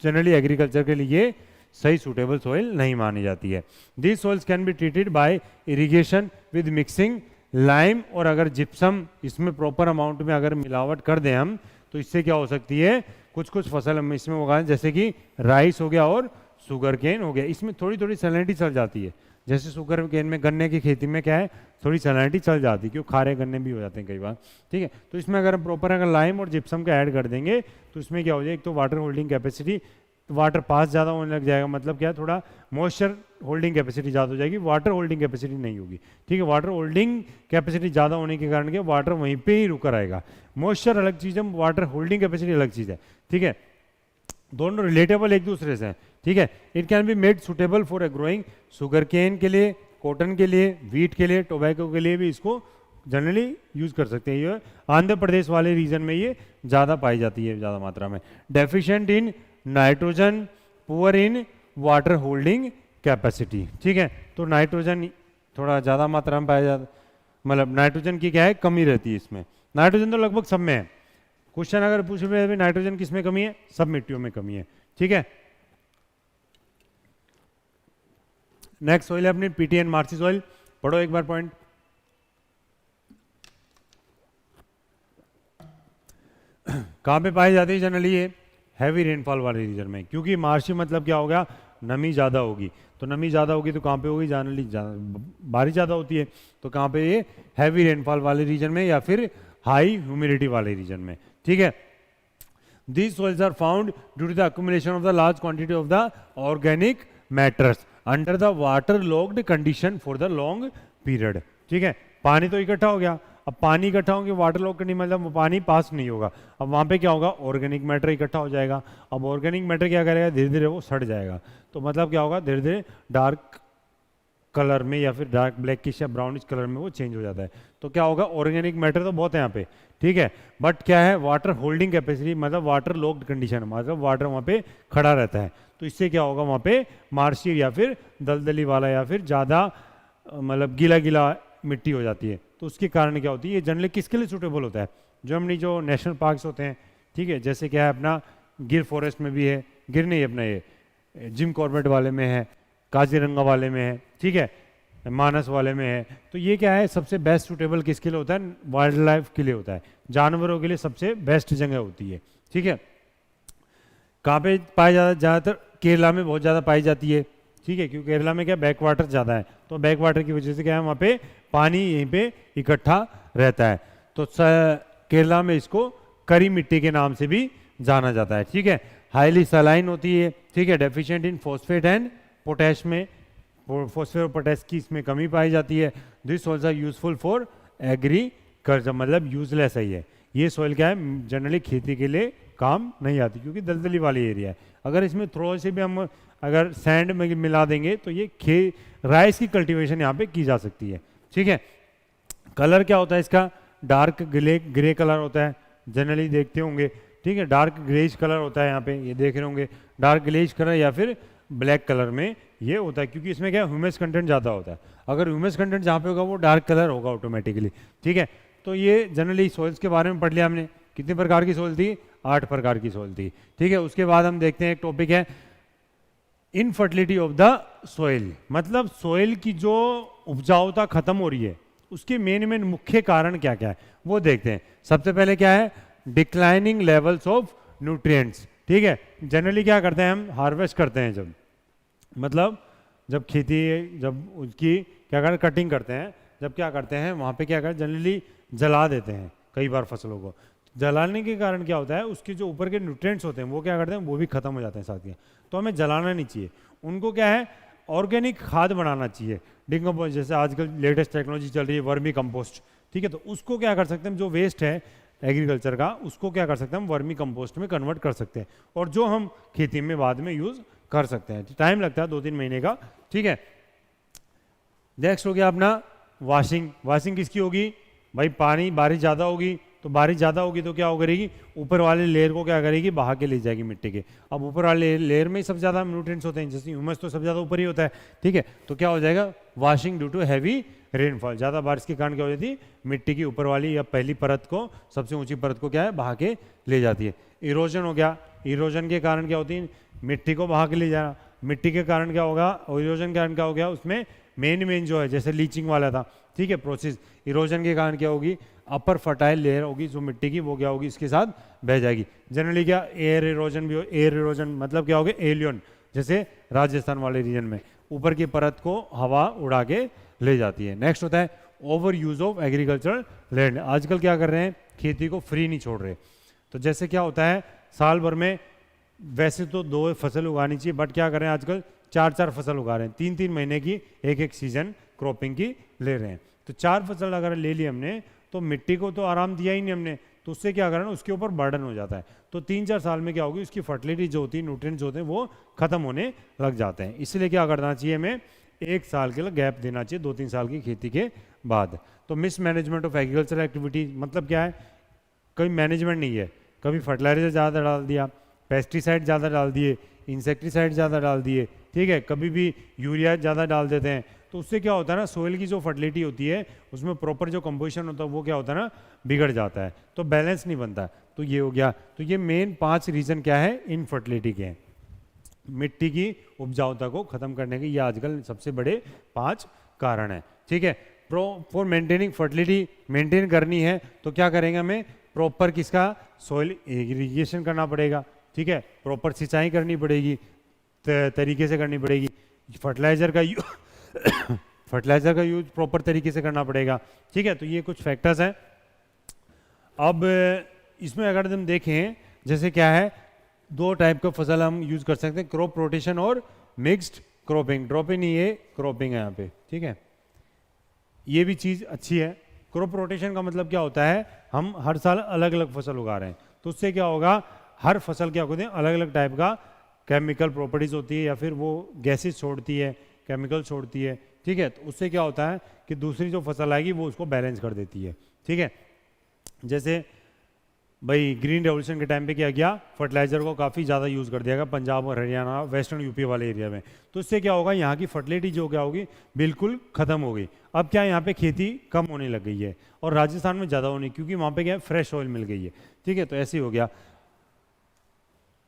जनरली एग्रीकल्चर के लिए सही सूटेबल सोइल नहीं मानी जाती है। These soils can be treated by irrigation with mixing lime, और अगर जिप्सम इसमें प्रॉपर अमाउंट में अगर मिलावट कर दें हम, तो इससे क्या हो सकती है, कुछ कुछ फसल हम इसमें उगाएं, जैसे कि राइस हो गया और शुगर केन हो गया, इसमें थोड़ी थोड़ी सैलिनिटी चल जाती है। जैसे शुगर केन में, गन्ने की खेती में क्या है, थोड़ी सैलिनिटी चल जाती है, क्योंकि खारे गन्ने भी हो जाते हैं कई बार। ठीक है, तो इसमें अगर हम प्रॉपर अगर लाइम और जिप्सम का ऐड कर देंगे तो इसमें क्या हो जाएगा, एक तो वाटर होल्डिंग कैपेसिटी, वाटर पास ज़्यादा होने लग जाएगा, मतलब क्या है, थोड़ा मॉइस्चर होल्डिंग कैपेसिटी ज़्यादा हो जाएगी, वाटर होल्डिंग कैपेसिटी नहीं होगी। ठीक है, वाटर होल्डिंग कैपेसिटी ज़्यादा होने के कारण क्या, वाटर वहीं पे ही रुका रहेगा। मॉइस्चर अलग चीज़ है, वाटर होल्डिंग कैपेसिटी अलग चीज़ है। ठीक है, दोनों रिलेटेबल एक दूसरे से हैं। ठीक है, it can be made suitable for a growing sugar cane के लिए, कॉटन के लिए, वीट के लिए, टोबैको के लिए भी इसको जनरली यूज़ कर सकते हैं। ये आंध्र प्रदेश वाले रीजन में ये ज़्यादा पाई जाती है, ज़्यादा मात्रा में। Deficient in nitrogen, poor in water holding capacity. ठीक है, तो नाइट्रोजन थोड़ा ज़्यादा मात्रा में पाया जाता, मतलब नाइट्रोजन की क्या है, कमी रहती है इसमें। नाइट्रोजन तो लगभग सब में है, क्वेश्चन अगर पूछ रहे हैं नाइट्रोजन किस में कमी है, सब मिट्टियों में कमी है। ठीक है, नेक्स्ट सोइल है अपनी पीटीएन मार्सी सोइल, पढ़ो एक बार पॉइंट। कहाँ पे पाई जाती है जनरली, ये हैवी रेनफॉल वाले रीजन में, क्योंकि मार्शी मतलब क्या होगा, नमी ज़्यादा होगी, तो नमी ज़्यादा होगी तो कहाँ पे होगी, जनरली बारिश ज़्यादा होती है, तो कहाँ पे, ये हैवी रेनफॉल वाले रीजन में या फिर हाई ह्यूमिडिटी वाले रीजन में। ठीक है, these soils are found due to the accumulation of the large quantity of the organic matters under the waterlogged condition for the long period। ठीक है, पानी तो इकट्ठा हो गया, अब पानी इकट्ठा होंगे, वाटर लॉग करनी मतलब वो पानी पास नहीं होगा, अब वहाँ पे क्या होगा, ऑर्गेनिक मैटर इकट्ठा हो जाएगा। अब ऑर्गेनिक मैटर क्या करेगा, धीरे धीरे वो सड़ जाएगा, तो मतलब क्या होगा, धीरे धीरे डार्क कलर में या फिर डार्क ब्लैकिश या ब्राउनिश कलर में वो चेंज हो जाता है। तो क्या होगा, ऑर्गेनिक मैटर तो बहुत है यहाँ पे। ठीक है, बट क्या है, वाटर होल्डिंग कैपेसिटी, मतलब वाटर लॉक्ड कंडीशन, मतलब वाटर वहाँ पे खड़ा रहता है, तो इससे क्या होगा, वहाँ पे मार्शी या फिर दलदली वाला या फिर ज़्यादा मतलब गीला गीला मिट्टी हो जाती है। तो उसके कारण क्या होती है, ये जनरली किसके लिए सूटेबल होता है, जो हमने जो नेशनल पार्क्स होते हैं। ठीक है, जैसे क्या है अपना गिर फॉरेस्ट में भी है, गिर नहीं अपना ये जिम कॉर्बेट वाले में है, काजीरंगा वाले में है, ठीक है, मानस वाले में है। तो ये क्या है, सबसे बेस्ट सूटेबल किसके लिए होता है, वाइल्ड लाइफ के लिए होता है, जानवरों के लिए सबसे बेस्ट जगह होती है। ठीक है, कहाँ पे पाया जाता है, ज़्यादातर केरला में बहुत ज़्यादा पाई जाती है। ठीक है, क्योंकि केरला में क्या बैक वाटर ज़्यादा है, तो बैक वाटर की वजह से क्या है, वहाँ पे पानी यहीं पे इकट्ठा रहता है, तो केरला में इसको करी मिट्टी के नाम से भी जाना जाता है। ठीक है, हाईली सलाइन होती है, ठीक है, deficient in phosphate and potash में, फॉस्फेट और पोटैश की इसमें कमी पाई जाती है। This soils are useful for agriculture, मतलब यूजलेस है ये। ये सॉइल क्या है, जनरली खेती के लिए काम नहीं आती क्योंकि दलदली वाली एरिया है। अगर इसमें थोड़ा से भी हम अगर सैंड में मिला देंगे तो ये राइस की कल्टीवेशन यहाँ पे की जा सकती है, ठीक है। कलर क्या होता है इसका, डार्क ग्रे कलर होता है, जनरली देखते होंगे, ठीक है, डार्क ग्रेज कलर होता है, यहाँ पे ये देख रहे होंगे डार्क ग्रेज कलर या फिर ब्लैक कलर में ये होता है, क्योंकि इसमें क्या ह्यूमस कंटेंट ज़्यादा होता है। अगर ह्यूमस कंटेंट जहाँ पे होगा वो डार्क कलर होगा ऑटोमेटिकली, ठीक है। तो ये जनरली सॉइल्स के बारे में पढ़ लिया हमने। कितने प्रकार की सॉइल थी, 8 प्रकार की सॉइल थी, ठीक है। उसके बाद हम देखते हैं एक टॉपिक है इनफर्टिलिटी ऑफ द सॉइल, मतलब सॉइल की जो उपजाऊता खत्म हो रही है उसके मेन मुख्य कारण क्या क्या है वो देखते हैं। सबसे पहले क्या है, डिक्लाइनिंग लेवल्स ऑफ न्यूट्रिएंट्स, ठीक है। जनरली क्या करते हैं हम, हार्वेस्ट करते हैं जब, मतलब जब खेती, जब उसकी क्या करते हैं, कटिंग करते हैं, जब क्या करते हैं वहाँ पे क्या करते हैं, जनरली जला देते हैं कई बार फसलों को। जलाने के कारण क्या होता है, उसके जो ऊपर के न्यूट्रिएंट्स होते हैं वो क्या करते हैं, वो भी खत्म हो जाते हैं साथ ही। तो हमें जलाना नहीं चाहिए, उनको क्या है ऑर्गेनिक खाद बनाना चाहिए, डिकम्पोज, जैसे आजकल लेटेस्ट टेक्नोलॉजी चल रही है वर्मी कंपोस्ट, ठीक है। तो उसको क्या कर सकते हैं, जो वेस्ट है एग्रीकल्चर का उसको क्या कर सकते हैं हम वर्मी कंपोस्ट में कन्वर्ट कर सकते हैं, और जो हम खेती में बाद में यूज़ कर सकते हैं। टाइम लगता है 2-3 महीने का, ठीक है। नेक्स्ट हो गया अपना वॉशिंग। वॉशिंग किसकी होगी भाई, पानी बारिश ज़्यादा होगी तो बारिश ज़्यादा होगी तो क्या हो करेगी, ऊपर वाले लेयर को क्या करेगी, बहा के ले जाएगी मिट्टी के। अब ऊपर वाले लेयर में ही सबसे ज़्यादा न्यूट्रिएंट्स होते हैं, जैसे ह्यूमस तो सबसे ज़्यादा ऊपर ही होता है, ठीक है। तो क्या हो जाएगा, washing due to heavy rainfall, ज़्यादा बारिश के कारण क्या हो जाती है, मिट्टी की ऊपर वाली या पहली परत को, सबसे ऊंची परत को क्या है बहा के ले जाती है। इरोजन हो गया, इरोजन के कारण क्या होती है, मिट्टी को बहा के ले जाना। मिट्टी के कारण क्या होगा, इरोजन के कारण क्या हो गया, उसमें मेन जो है जैसे लीचिंग वाला था, ठीक है, प्रोसेस। इरोजन के कारण क्या होगी, अपर फर्टाइल लेयर होगी जो मिट्टी की, वो क्या होगी इसके साथ बह जाएगी। जनरली क्या एयर इरोजन भी हो, एयर इरोजन मतलब क्या होगा, एलियन, जैसे राजस्थान वाले रीजन में ऊपर की परत को हवा उड़ा के ले जाती है। नेक्स्ट होता है over use of agricultural land. आजकल क्या कर रहे हैं, खेती को फ्री नहीं छोड़ रहे। तो जैसे क्या होता है, साल भर में वैसे तो 2 फसल उगानी चाहिए, बट क्या कर रहे हैं आजकल 4-4 फसल उगा रहे हैं, 3-3 महीने की एक सीजन क्रॉपिंग की ले रहे हैं। तो 4 फसल अगर ले ली हमने तो मिट्टी को तो आराम दिया ही नहीं हमने, तो उससे क्या करना, उसके ऊपर बर्डन हो जाता है। तो 3-4 साल में क्या होगी, उसकी फर्टिलिटी जो होती है, न्यूट्रिएंट्स होते हैं वो खत्म होने लग जाते हैं। इसलिए क्या करना चाहिए, हमें 1 साल के लिए गैप देना चाहिए 2-3 साल की खेती के बाद। तो miss management of agricultural activity मतलब क्या है, कभी मैनेजमेंट नहीं है, कभी फर्टिलाइजर ज़्यादा डाल दिया, पेस्टिसाइड ज़्यादा डाल दिए, इंसेक्टिसाइड ज़्यादा डाल दिए, ठीक है, कभी भी यूरिया ज़्यादा डाल देते हैं। तो उससे क्या होता है ना, सोइल की जो फर्टिलिटी होती है उसमें प्रॉपर जो कंपोजिशन होता है वो क्या होता है ना, बिगड़ जाता है, तो बैलेंस नहीं बनता। तो ये हो गया। तो ये मेन 5 रीजन क्या है इनफर्टिलिटी के, मिट्टी की उपजाऊता को खत्म करने के, ये आजकल सबसे बड़े 5 कारण है, ठीक है। फॉर मेंटेनिंग फर्टिलिटी, मेंटेन करनी है तो क्या करेंगे, हमें प्रॉपर किसका सॉइल इरिगेशन करना पड़ेगा, ठीक है, प्रॉपर सिंचाई करनी पड़ेगी, तरीके से करनी पड़ेगी, फर्टिलाइजर का यूज प्रॉपर तरीके से करना पड़ेगा, ठीक है। तो ये कुछ फैक्टर्स हैं। अब इसमें अगर हम देखें, जैसे क्या है, 2 टाइप का फसल हम यूज कर सकते हैं, क्रॉप रोटेशन और मिक्स्ड क्रॉपिंग। ड्रॉपिंग नहीं है, क्रॉपिंग है यहाँ पे, ठीक है। ये भी चीज़ अच्छी है। क्रॉप रोटेशन का मतलब क्या होता है, हम हर साल अलग अलग फसल उगा रहे हैं, तो उससे क्या होगा, हर फसल क्या होते हैं अलग अलग टाइप का केमिकल प्रॉपर्टीज होती है, या फिर वो गैसेज छोड़ती है, केमिकल छोड़ती है, ठीक है। तो उससे क्या होता है कि दूसरी जो फसल आएगी वो उसको बैलेंस कर देती है, ठीक है। जैसे भाई ग्रीन रेवोल्यूशन के टाइम पे क्या किया, फर्टिलाइजर को काफ़ी ज़्यादा यूज़ कर दिया गया पंजाब और हरियाणा वेस्टर्न यूपी वाले एरिया में। तो इससे क्या होगा, यहाँ की फर्टिलिटी जो क्या होगी बिल्कुल ख़त्म हो गई। अब क्या यहाँ पे खेती कम होने लग गई है और राजस्थान में ज़्यादा होनी, क्योंकि वहाँ पे क्या है फ्रेश ऑयल मिल गई है, ठीक है। तो ऐसे ही हो गया।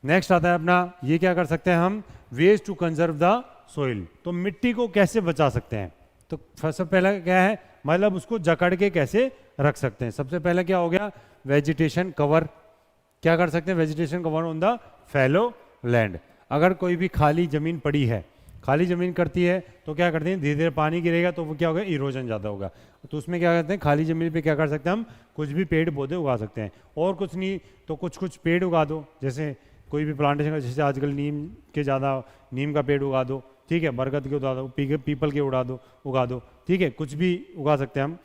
नेक्स्ट आता है अपना, ये क्या कर सकते हैं हम, ways to conserve the soil. तो मिट्टी को कैसे बचा सकते हैं, तो सबसे पहला क्या है, मतलब उसको जकड़ के कैसे रख सकते हैं। सबसे पहले क्या हो गया, वेजिटेशन कवर। क्या कर सकते हैं, vegetation cover on the fallow land. अगर कोई भी खाली जमीन पड़ी है, खाली जमीन करती है तो क्या करते हैं, धीरे धीरे पानी गिरेगा तो वो क्या होगा, इरोजन ज़्यादा होगा। तो उसमें क्या करते हैं, खाली जमीन पे क्या कर सकते हैं हम, कुछ भी पेड़ पौधे उगा सकते हैं। और कुछ नहीं तो कुछ पेड़ उगा दो, जैसे कोई भी प्लांटेशन का, जैसे आजकल नीम का पेड़ उगा दो, ठीक है, बरगद के उगा दो, पीपल के उगा दो, ठीक है, कुछ भी उगा सकते हैं हम।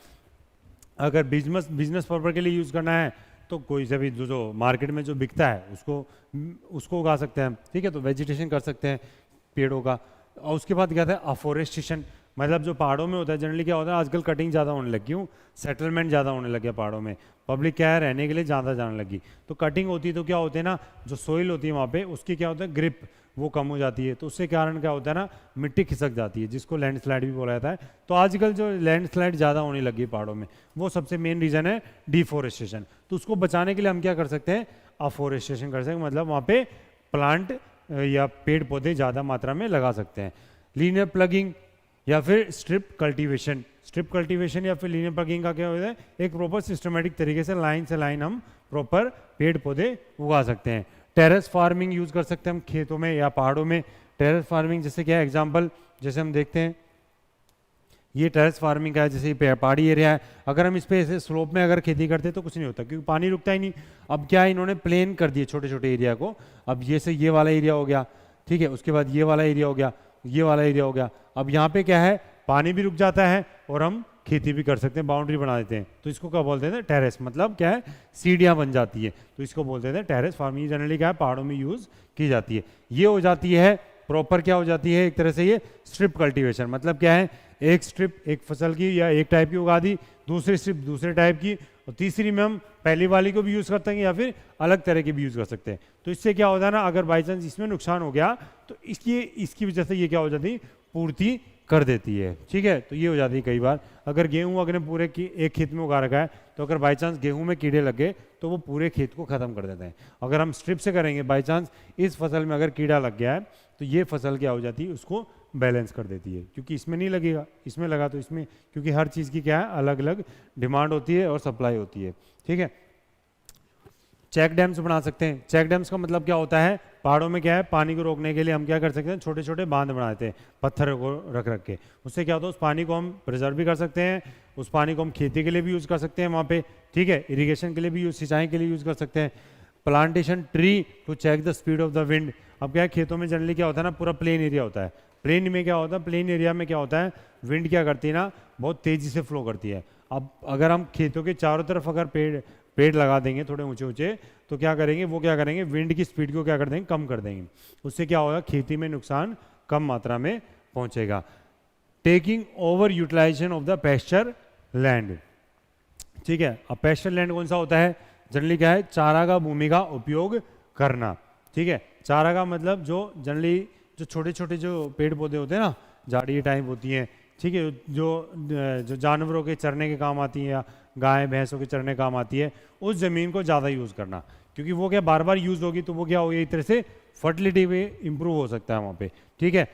अगर बिजनेस पर्पज के लिए यूज़ करना है तो कोई से भी जो मार्केट में जो बिकता है उसको उगा सकते हैं, ठीक है। तो वेजिटेशन कर सकते हैं पेड़ों का। और उसके बाद क्या था, अफोरेस्टेशन, मतलब जो पहाड़ों में होता है जनरली क्या होता है, आजकल कटिंग ज़्यादा होने लगी, क्यों, सेटलमेंट ज़्यादा होने लग गया पहाड़ों में, पब्लिक क्या है रहने के लिए ज़्यादा जाने लगी, तो कटिंग होती है तो क्या होते हैं ना, जो सोइल होती है वहाँ पे उसकी क्या होता है, ग्रिप वो कम हो जाती है, तो उससे कारण क्या होता है ना, मिट्टी खिसक जाती है, जिसको लैंडस्लाइड भी बोला जाता है। तो आजकल जो लैंडस्लाइड ज़्यादा होने लगी है पहाड़ों में, वो सबसे मेन रीज़न है डिफोरेस्टेशन। तो उसको बचाने के लिए हम क्या कर सकते हैं, अफोरेस्टेशन कर सकते हैं, मतलब वहाँ पे प्लांट या पेड़ पौधे ज़्यादा मात्रा में लगा सकते हैं। लीनियर प्लगिंग या फिर स्ट्रिप कल्टीवेशन या फिर लीनियर प्लगिंग का क्या होता है, एक प्रॉपर सिस्टमेटिक तरीके से लाइन हम प्रॉपर पेड़ पौधे उगा सकते हैं। टेरेस फार्मिंग यूज़ कर सकते हैं हम खेतों में या पहाड़ों में। टेरेस फार्मिंग जैसे क्या है, एग्जांपल जैसे हम देखते हैं, ये टेरेस फार्मिंग का है, जैसे पहाड़ी एरिया है, अगर हम इस पे ऐसे स्लोप में अगर खेती करते तो कुछ नहीं होता, क्योंकि पानी रुकता ही नहीं। अब क्या है, इन्होंने प्लेन कर दिए छोटे छोटे एरिया को, अब ये वाला एरिया हो गया, ठीक है, उसके बाद ये वाला एरिया हो गया, ये वाला एरिया हो गया। अब यहाँ पे क्या है, पानी भी रुक जाता है और हम खेती भी कर सकते हैं, बाउंड्री बना देते हैं, तो इसको क्या बोलते हैं, टेरेस, मतलब क्या है, सीढ़ियाँ बन जाती है, तो इसको बोलते हैं टेरेस फार्मिंग। जनरली क्या है, पहाड़ों में यूज़ की जाती है। ये हो जाती है प्रॉपर, क्या हो जाती है, एक तरह से ये स्ट्रिप कल्टीवेशन, मतलब क्या है, एक स्ट्रिप एक फसल की या एक टाइप की उगा दी, दूसरी स्ट्रिप दूसरे टाइप की, और तीसरी में हम पहली वाली को भी यूज़ करते हैं या फिर अलग तरह की भी यूज़ कर सकते हैं। तो इससे क्या होता है ना, अगर बाई चांस इसमें नुकसान हो गया तो इसकी वजह से ये क्या हो जाती है, पूर्ति कर देती है, ठीक है। तो ये हो जाती है कई बार, अगर गेहूं अगर पूरे एक खेत में उगा रखा है, तो अगर बाई चांस गेहूं में कीड़े लग गए तो वो पूरे खेत को ख़त्म कर देते हैं। अगर हम स्ट्रिप से करेंगे, बाई चांस इस फसल में अगर कीड़ा लग गया है तो ये फसल क्या हो जाती है, उसको बैलेंस कर देती है, क्योंकि इसमें नहीं लगेगा, इसमें लगा तो इसमें, क्योंकि हर चीज़ की क्या है, अलग अलग डिमांड होती है और सप्लाई होती है, ठीक है। चेक डैम्स बना सकते हैं। चेक डैम्स का मतलब क्या होता है, पहाड़ों में क्या है, पानी को रोकने के लिए हम क्या कर सकते हैं, छोटे छोटे बांध बना देते हैं पत्थर को रख रख के। उससे क्या होता है, उस पानी को हम प्रिजर्व भी कर सकते हैं, उस पानी को हम खेती के लिए भी यूज़ कर सकते हैं वहाँ पे, ठीक है, इरीगेशन के लिए भी सिंचाई के लिए यूज़ कर सकते हैं। Plantation tree to check the speed of the wind. अब क्या है, खेतों में जनरली क्या होता है ना, पूरा प्लेन एरिया होता है, प्लेन में क्या होता है, प्लेन एरिया में क्या होता है, विंड क्या करती है ना, बहुत तेज़ी से फ्लो करती है। अब अगर हम खेतों के चारों तरफ अगर पेड़ लगा देंगे थोड़े ऊंचे ऊंचे, तो क्या करेंगे, वो क्या करेंगे, विंड की स्पीड को क्या कर देंगे, कम कर देंगे। उससे क्या होगा, खेती में नुकसान कम मात्रा में पहुंचेगा। Taking over utilization of the pasture land, ठीक है। अब पेस्चर लैंड कौन सा होता है, जनरली क्या है, चारागाह भूमि का उपयोग करना, ठीक है। चारागाह मतलब जो जनरली जो छोटे छोटे जो पेड़ पौधे होते हैं ना, झाड़ी टाइप होती हैं, ठीक है, जो जानवरों के चरने के काम आती है या गाय भैंसों के चरने काम आती है, उस ज़मीन को ज़्यादा यूज़ करना, क्योंकि वो क्या बार बार यूज़ होगी तो वो क्या होगी, एक तरह से फर्टिलिटी में इंप्रूव हो सकता है वहाँ पे, ठीक है।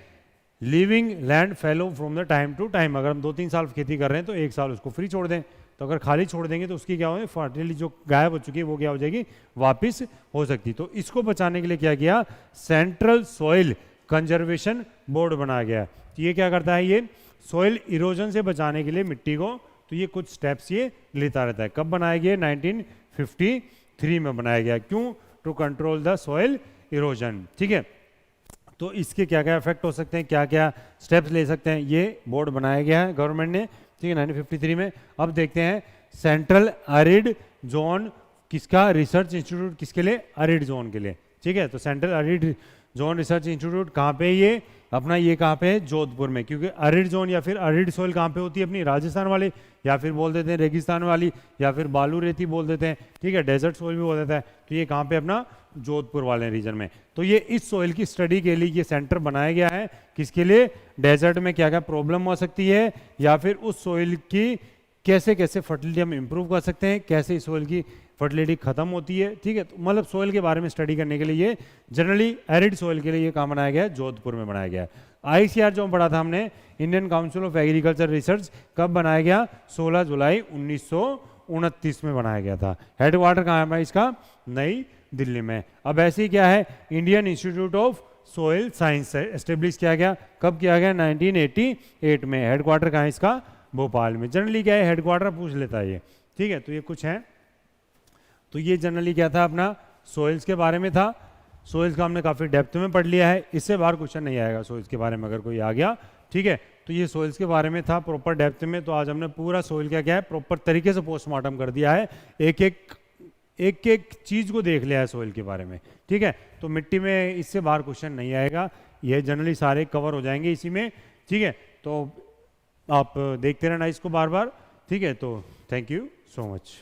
Living land fallow from the time to time. अगर हम 2-3 साल खेती कर रहे हैं तो एक साल उसको फ्री छोड़ दें, तो अगर खाली छोड़ देंगे तो उसकी क्या होगी, फर्टिलिटी जो गायब हो चुकी है वो क्या हो जाएगी, वापस हो सकती। तो इसको बचाने के लिए क्या किया, सेंट्रल सॉइल कंजर्वेशन बोर्ड बनाया गया। तो ये क्या करता है, ये सॉइल इरोजन से बचाने के लिए मिट्टी को, तो ये कुछ स्टेप्स ये लेता रहता है। कब बनाया गया, 1953 में बनाया गया। क्यों, to control the soil erosion, ठीक है। तो इसके क्या क्या इफेक्ट हो सकते हैं, क्या क्या स्टेप्स ले सकते हैं, ये बोर्ड बनाया गया है गवर्नमेंट ने, ठीक है, 1953 में। अब देखते हैं सेंट्रल अरिड जोन किसका, रिसर्च इंस्टीट्यूट किसके लिए, अरिड जोन के लिए, ठीक है। तो central arid zone research institute कहाँ पे, ये अपना ये कहाँ पे है, जोधपुर में। क्योंकि अरिड जोन या फिर अरिड सोइल कहाँ पे होती है, अपनी राजस्थान वाली, या फिर बोल देते हैं रेगिस्तान वाली, या फिर बालू रेती बोल देते हैं, ठीक है, डेजर्ट सोइल भी बोल देता है। तो ये कहाँ पे, अपना जोधपुर वाले रीजन में। तो ये इस सोइल की स्टडी के लिए ये सेंटर बनाया गया है, किसके लिए, डेजर्ट में क्या क्या प्रॉब्लम हो सकती है, या फिर उस सोइल की कैसे कैसे फर्टिलिटी हम इंप्रूव कर सकते हैं, कैसे इस सोइल की फर्टिलिटी खत्म होती है, ठीक है। तो मतलब सोइल के बारे में स्टडी करने के लिए ये जनरली एरिड सोइल के लिए ये काम बनाया गया है, जोधपुर में बनाया गया है। ICR जो पढ़ा था हमने, Indian council of agriculture research, कब बनाया गया, 16 जुलाई 1929 में बनाया गया था। हेडक्वार्टर कहाँ है भाई इसका, नई दिल्ली में। अब ऐसे ही क्या है, Indian institute of soil science establish किया गया, कब किया गया, 1988 में। हेडक्वार्टर कहाँ है इसका, भोपाल में। जनरली क्या है, हेडक्वार्टर पूछ लेता है ये, ठीक है। तो ये कुछ है, तो ये जनरली क्या था, अपना सोइल्स के बारे में था। सोइल्स का हमने काफ़ी डेप्थ में पढ़ लिया है, इससे बाहर क्वेश्चन नहीं आएगा सोइल्स के बारे में अगर कोई आ गया, ठीक है। तो ये सोइल्स के बारे में था प्रॉपर डेप्थ में। तो आज हमने पूरा सोइल का क्या है प्रॉपर तरीके से पोस्टमार्टम कर दिया है, एक एक चीज़ को देख लिया है सोइल के बारे में, ठीक है। तो मिट्टी में इससे बाहर क्वेश्चन नहीं आएगा, ये जनरली सारे कवर हो जाएंगे इसी में, ठीक है। तो आप देखते रहना इसको बार बार, ठीक है। तो थैंक यू सो मच।